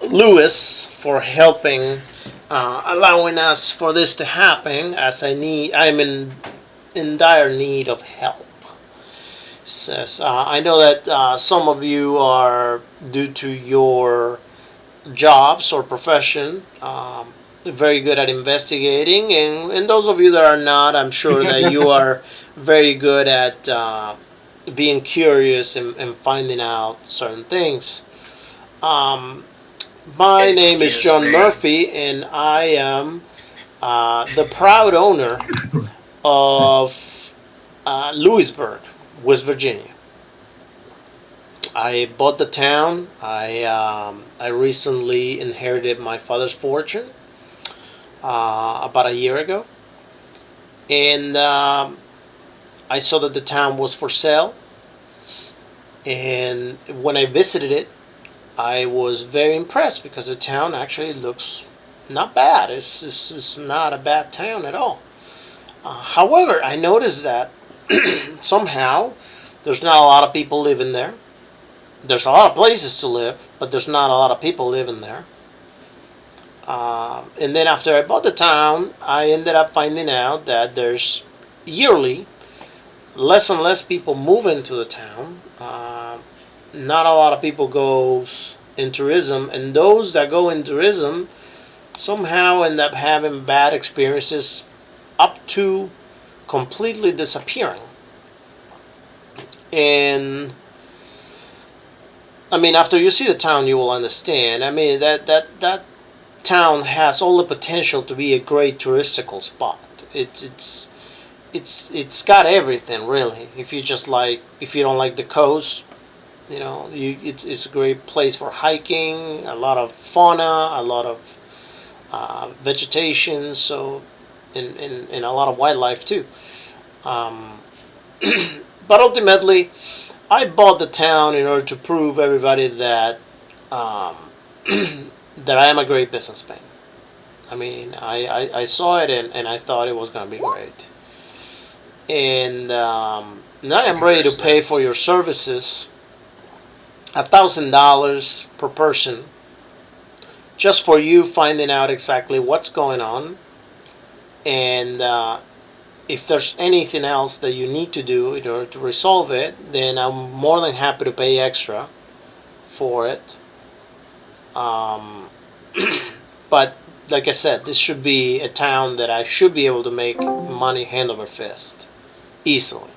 Lewis for helping, allowing us for this to happen. As I'm in dire need of help." Says, "I know that some of you are, due to your jobs or profession, very good at investigating, and those of you that are not, I'm sure that you are very good at being curious and finding out certain things. My name is Excuse John me. Murphy, and I am the proud owner of Leesburg, West Virginia. I bought the town. I recently inherited my father's fortune about a year ago, and I saw that the town was for sale. And when I visited it, I was very impressed because the town actually looks not bad. It's not a bad town at all. However, I noticed that somehow there's not a lot of people living there. There's a lot of places to live, but there's not a lot of people living there. And then after I bought the town, I ended up finding out that there's yearly less and less people move into the town. Not a lot of people goes in tourism, and those that go in tourism somehow end up having bad experiences up to completely disappearing. And I mean, after you see the town, you will understand. I mean, that town has all the potential to be a great touristical spot. It's got everything really. If you just like, if you don't like the coast, you know, it's a great place for hiking. A lot of fauna, a lot of vegetation. So, and a lot of wildlife too. Um, but ultimately, I bought the town in order to prove everybody that um, that I am a great businessman. I mean, I saw it and I thought it was going to be great. And now I'm ready to pay for your services $1,000 per person just for you finding out exactly what's going on and if there's anything else that you need to do in order to resolve it, then I'm more than happy to pay extra for it. Um, but like I said, this should be a town that I should be able to make money hand over fist easily.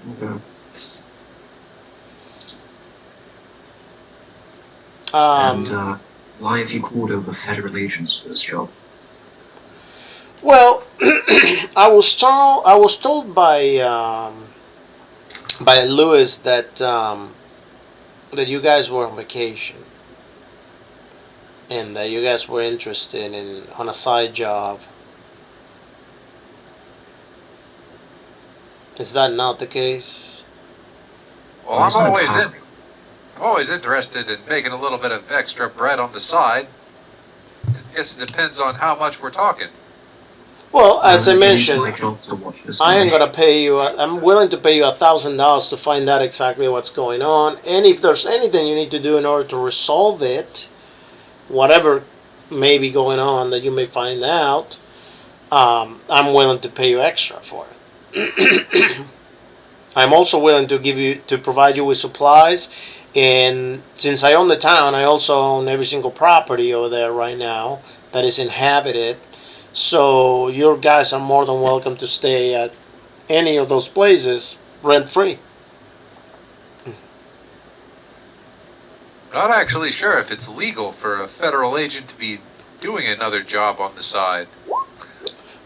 Okay. Um, And why have you called over federal agents for this job? well, I was told by Lewis that you guys were on vacation and that you guys were interested in on a side job. Is that not the case? Well, It's not entirely. I'm always interested in making a little bit of extra bread on the side. I guess it depends on how much we're talking. Well, as I It is mentioned, my job to watch this I am guy. gonna pay you. I'm willing to pay you $1,000 to find out exactly what's going on, and if there's anything you need to do in order to resolve it, whatever may be going on that you may find out, I'm willing to pay you extra for it. I'm also willing to provide you with supplies, and since I own the town, I also own every single property over there right now that is inhabited. So your guys are more than welcome to stay at any of those places rent free. Not actually sure if it's legal for a federal agent to be doing another job on the side.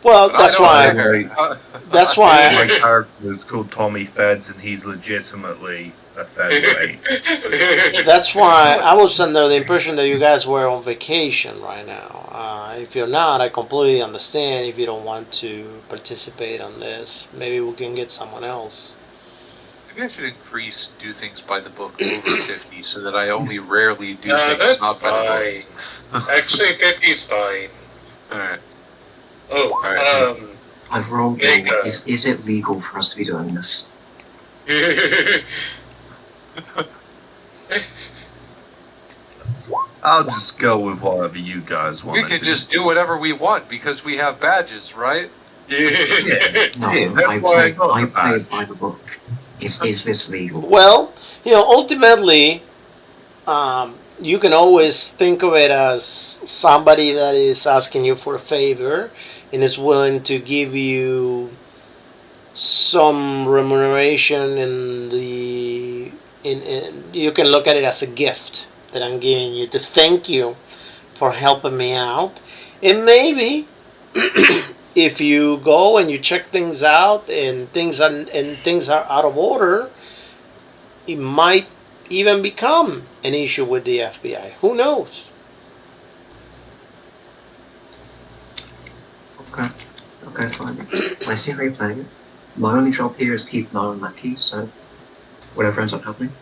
Well, But that's I why. don't care. That's why. My character is called Tommy Feds, and he's legitimately a featherweight. That's why I was under the impression that you guys were on vacation right now. If you're not, I completely understand if you don't want to participate on this. Maybe we can get someone else. Maybe I should increase do things by the book over 50 so that I only rarely do No, things that's not by the fine. Actually, 50's fine. book. Alright. Oh, Alright. I've rolled. Mega. Is it legal for us to be doing this? I'll just go with whatever you guys want. We can just do whatever we want because we have badges, right? No, Yeah, that's I why I play, got I the play badge. by the book. Is this legal? Well, ultimately, you can always think of it as somebody that is asking you for a favor and is willing to give you some remuneration in you can look at it as a gift that I'm giving you to thank you for helping me out. And maybe if you go and you check things out and things are out of order, it might even become an issue with the FBI. Who knows? Okay. Okay, fine. I see how you're playing it. My only job here is to keep an eye on that key, so whatever ends up happening.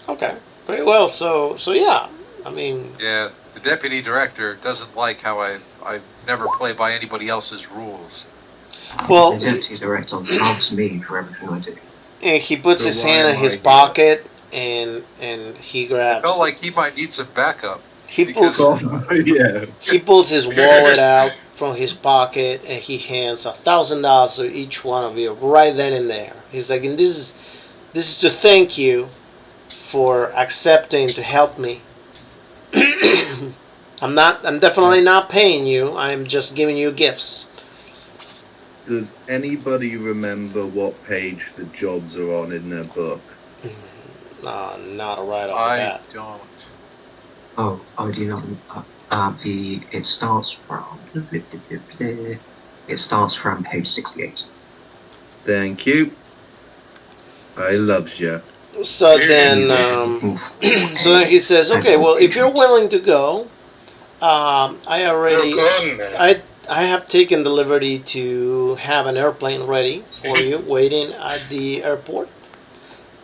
Okay, very well. So yeah, I mean, Yeah, the deputy director doesn't like how I never play by anybody else's rules. well, The deputy director loves me for everything I do. and he puts So his why hand in am his I here? pocket and he I grabs. felt like he might need some backup. He pulls Yeah. he pulls his wallet out from his pocket and he hands $1,000 to each one of you right then and there. He's like, and this is to thank you for accepting to help me. I'm definitely not paying you. I'm just giving you gifts. Does anybody remember what page the jobs are on in their book? Not right off the I bat. don't. Oh, do you know? It starts from. It starts from page 68. Thank you. I loves ya. So then, so then he says, okay, well, if you're willing to go, I already, You're gone, man. I have taken the liberty to have an airplane ready for you, waiting at the airport,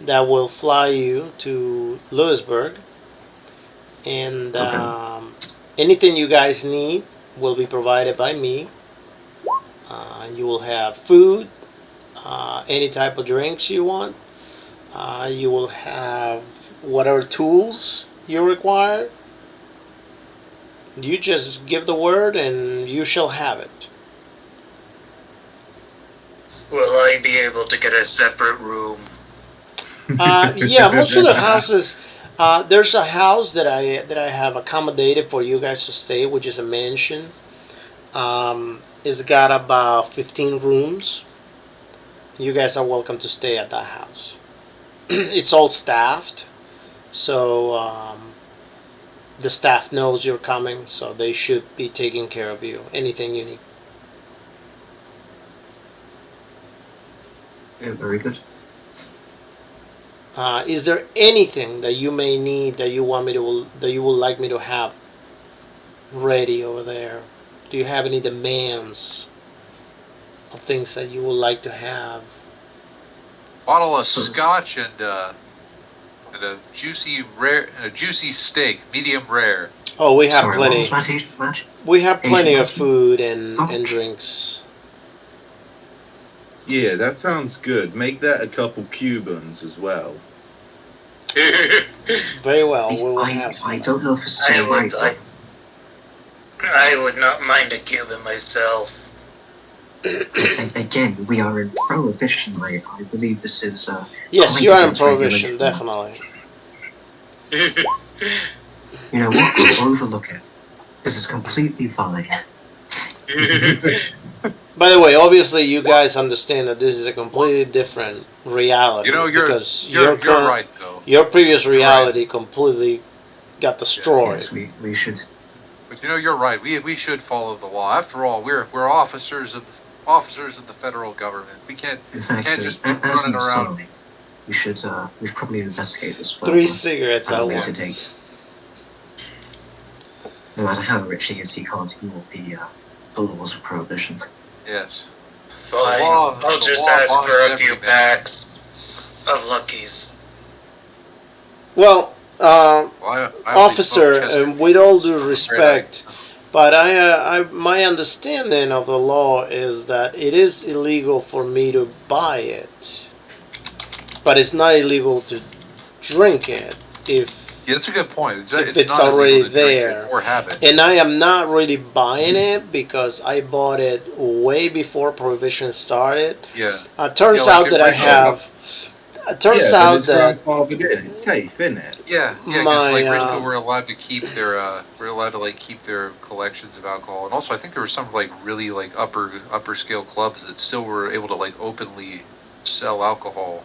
that will fly you to Leesburg, and anything you guys need will be provided by me. You will have food, any type of drinks you want. You will have whatever tools you require. You just give the word and you shall have it. Will I be able to get a separate room? Yeah, most of the houses. There's a house that I have accommodated for you guys to stay, which is a mansion. It's got about 15 rooms. You guys are welcome to stay at that house. It's all staffed, so the staff knows you're coming, so they should be taking care of you. Anything you need. Yeah, very good. Is there anything that you may need that you would like me to have ready over there? Do you have any demands of things that you would like to have? Bottle of scotch and a juicy steak, medium rare. Oh, we have Sorry, what plenty. was my Asian match? We have plenty Asian of food and Scotch. drinks. Yeah, that sounds good. Make that a couple Cubans as well. Very well. We will have I some. don't know if this is I right. would, I would not mind a Cuban myself. Again, we are in prohibition. I believe this is. Yes, quite you are in against prohibition, regulation. definitely. You know what? I'll overlook it. This is completely fine. By the way, obviously, you guys understand that this is a completely different reality. You know, because you're current- right though. Your previous reality completely got destroyed. Yes, we should. But you know, you're right. We should follow the law. After all, we're officers of the federal government. We can't In fact, just be as running an around. aside, we should probably investigate this further. 3 cigarettes at at a later once. date. No matter how rich he is, he can't ignore the laws of prohibition. Yes. Fine. law- I'll the just law ask for a binds few everything. packs of Luckies. Well, Well, I only officer, smoke Chesterfields, with all so due I'm afraid respect, but my understanding of the law is that it is illegal for me to buy it, but it's not illegal to drink it if. Yeah, that's a good point. It's it's not already illegal to drink there. it or have it. And I am not really buying it because I bought it way before Prohibition started. Yeah. Turns Yeah, like out it that I brings have. Turns yeah, but out it's that grandfathered in. It's safe, isn't it? Yeah, because like rich My, people were allowed to keep their keep their collections of alcohol, and also I think there were some like really like upper scale clubs that still were able to like openly sell alcohol,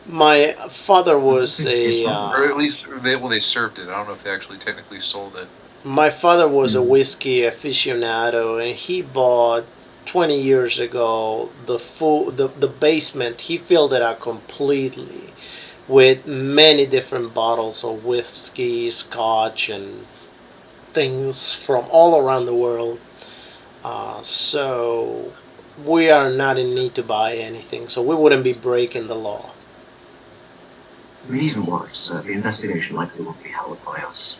my father was a. or at least they served it. I don't know if they actually technically sold it. My father was a whiskey aficionado, and he bought 20 years ago the basement. He filled it out completely with many different bottles of whiskey, scotch, and things from all around the world. So we are not in need to buy anything, so we wouldn't be breaking the law. I mean, even worse, the investigation likely won't be held by us.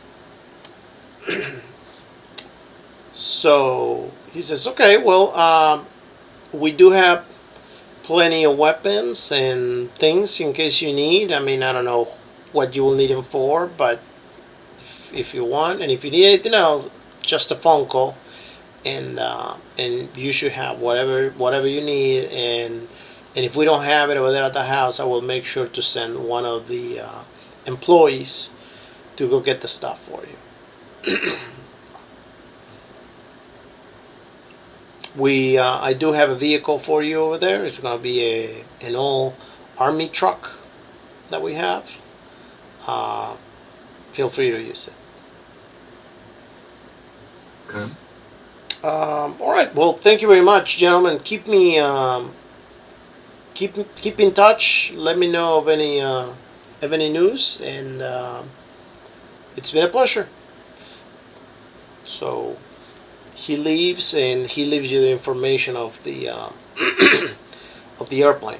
So he says, okay, well, we do have plenty of weapons and things in case you need. I mean, I don't know what you will need them for, but if you want, and if you need anything else, just a phone call, and you should have whatever you need. And if we don't have it over there at the house, I will make sure to send one of the employees to go get the stuff for you. I do have a vehicle for you over there. It's going to be an old army truck that we have. Feel free to use it. Okay. All right. Well, thank you very much, gentlemen. Keep me keep in touch. Let me know of any news, and it's been a pleasure. So he leaves, and he leaves you the information of the of the airplane.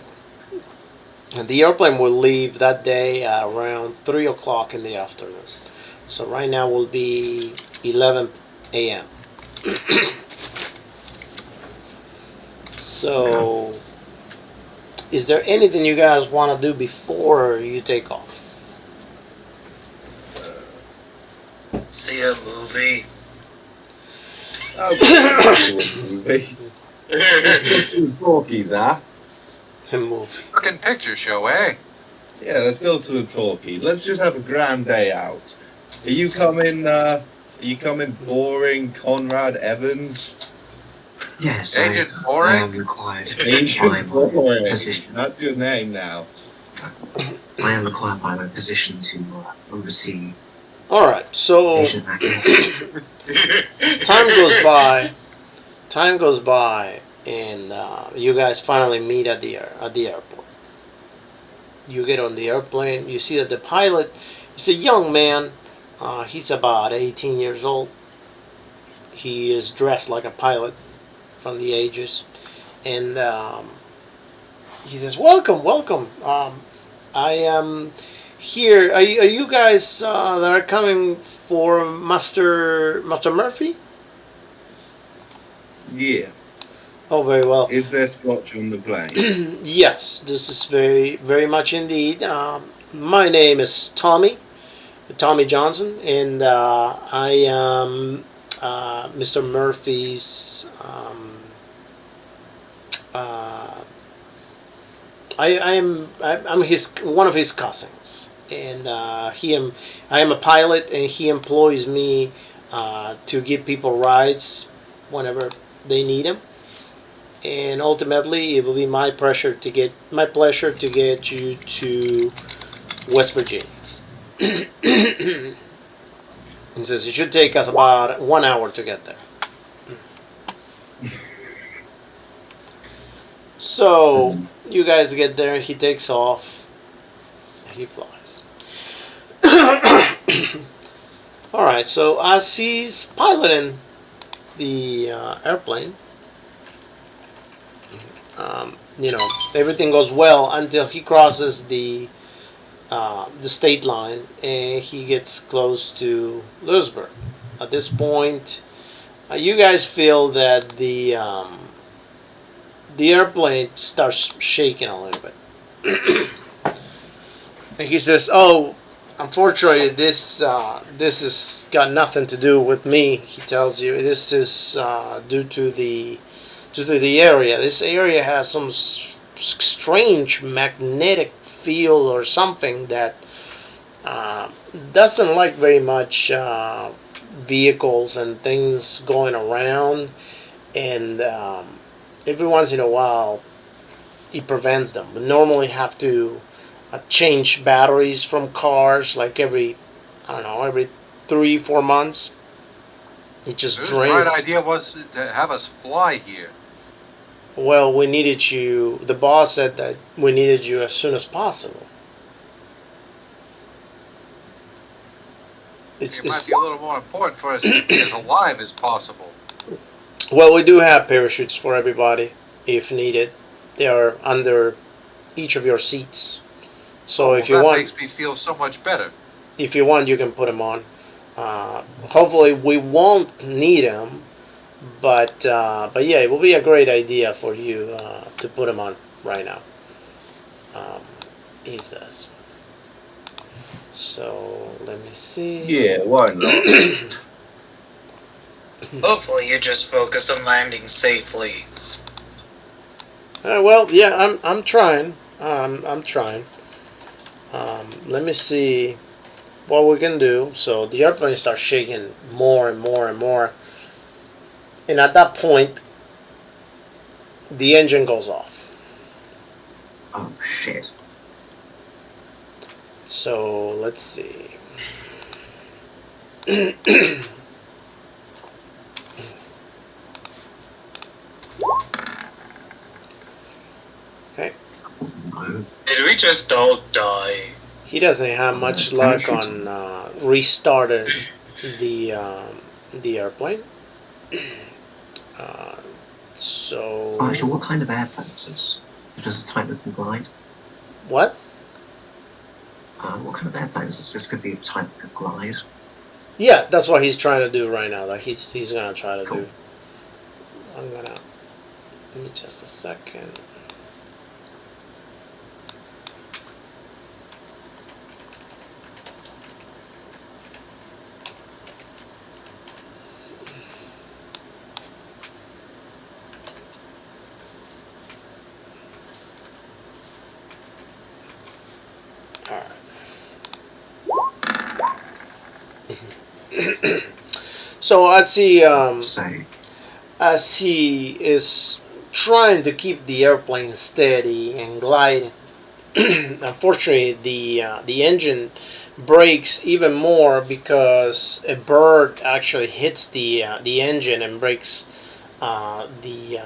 And the airplane will leave that day at around 3 o'clock in the afternoon. So right now will be 11 a.m. So, is there anything you guys want to do before you take off? See a movie. Okay. Talkies, huh? A movie. Fucking picture show, eh? Yeah, let's go to the talkies. Let's just have a grand day out. Are you coming? Boring Conrad Evans? Yes, Agent I Boring? am required by Agent my Boring. position. Not your name now. I am required by my position to oversee All right. So patient acting. time goes by, and you guys finally meet at the airport. You get on the airplane. You see that the pilot is a young man. He's about 18 years old. He is dressed like a pilot from the ages, and he says, "Welcome, welcome. I am here. Are you guys that are coming for Master Murphy?" Yeah. Oh, very well. Is there scotch on the plane? Yes, this is very, very much indeed. My name is Tommy Johnson, and I am Mr. Murphy's. I'm his one of his cousins, and I am a pilot, and he employs me to give people rides whenever they need him. And ultimately, it will be my pleasure to get you to West Virginia. He says it should take us about 1 hour to get there. So you guys get there. He takes off. He flies. All right. So as he's piloting the airplane, everything goes well until he crosses the state line and he gets close to Leesburg. At this point, you guys feel that the airplane starts shaking a little bit. And he says, "Oh, unfortunately, this has got nothing to do with me." He tells you this is due to the area. This area has some strange magnetic field or something that doesn't like very much vehicles and things going around, and every once in a while it prevents them. We normally have to change batteries from cars like every 3-4 months, It just Whose drains. bright idea was to have us fly here? Well, we needed you. The boss said that we needed you as soon as possible. It might be a little more important for us to be as alive as possible. Well, we do have parachutes for everybody if needed. They are under each of your seats. So if you that want, makes me feel so much better. if you want, you can put them on. Hopefully, we won't need them, but yeah, it will be a great idea for you to put them on right now. He says. So let me see. Yeah, why not? Hopefully you just focus on landing safely. Well, yeah, I'm trying. I'm trying. Let me see what we can do. So the airplane starts shaking more and more and more, and at that point, the engine goes off. Oh shit. So let's see. Okay. No. Did we just all die? He doesn't have much luck on restarting the airplane. So Oh, actually, what kind of airplane is this? Just a type that can glide? what? What kind of airplane is this? This could be a type that could glide. Yeah, that's what he's trying to do right now. Like he's gonna try to Cool. do. I'm gonna. Give me just a second. All right. So Say, as he is trying to keep the airplane steady and gliding, unfortunately the engine breaks even more because a bird actually hits the engine and breaks the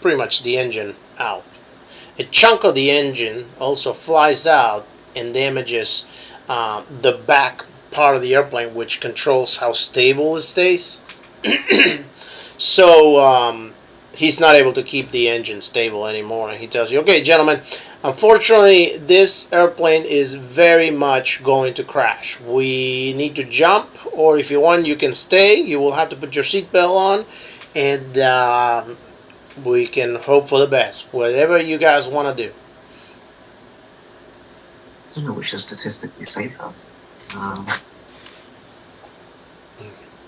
pretty much the engine out. A chunk of the engine also flies out and damages the back part of the airplane, which controls how stable it stays. So he's not able to keep the engine stable anymore, and he tells you, "Okay, gentlemen, unfortunately, this airplane is very much going to crash. We need to jump, or if you want, you can stay. You will have to put your seatbelt on, and we can hope for the best. Whatever you guys want to do." I don't know which is statistically safer. Well,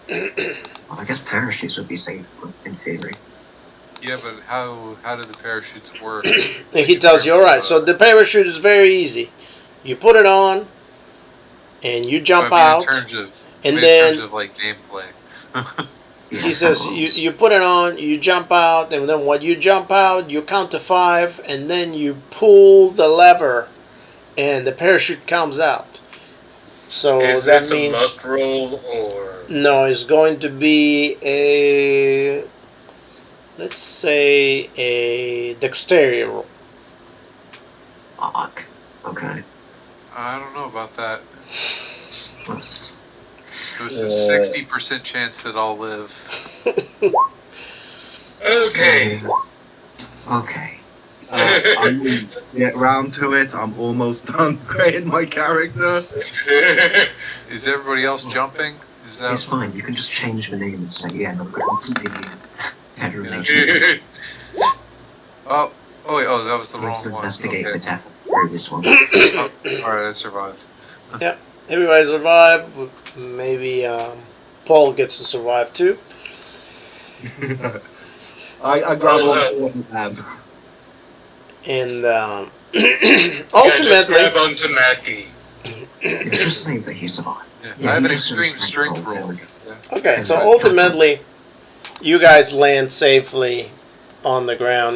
I guess parachutes would be safe in theory. Yeah, but how do the parachutes work? And he tells you, "All right, so the parachute is very easy. You put it on, and you jump out, in terms of like gameplay. He says you put it on, you jump out, and then when you jump out, you count to 5, and then you pull the lever, and the parachute comes out. So Is that this means a muck roll or? no, it's going to be a, let's say, a dexterity roll. Fuck. Okay. I don't know about that. That's... There's a 60% chance that I'll live. Okay. Okay. I'm gonna get round to it. I'm almost done creating my character. Is everybody else jumping? Is that It's fine. You can just change the name and say, yeah, no, we're completely new. Federation. Oh, wait, that was the Let's wrong one. investigate Okay. the death of the previous one. Alright, I survived. Yep, everybody survived. Maybe Paul gets to survive too. I grab onto one of them. And Yeah, just ultimately, grab onto Mackie. Just say that he survived. Yeah, Yeah, I have you an just extreme said strength strength roll, roll. there Yeah. okay, so Right. ultimately, you guys land safely on the ground.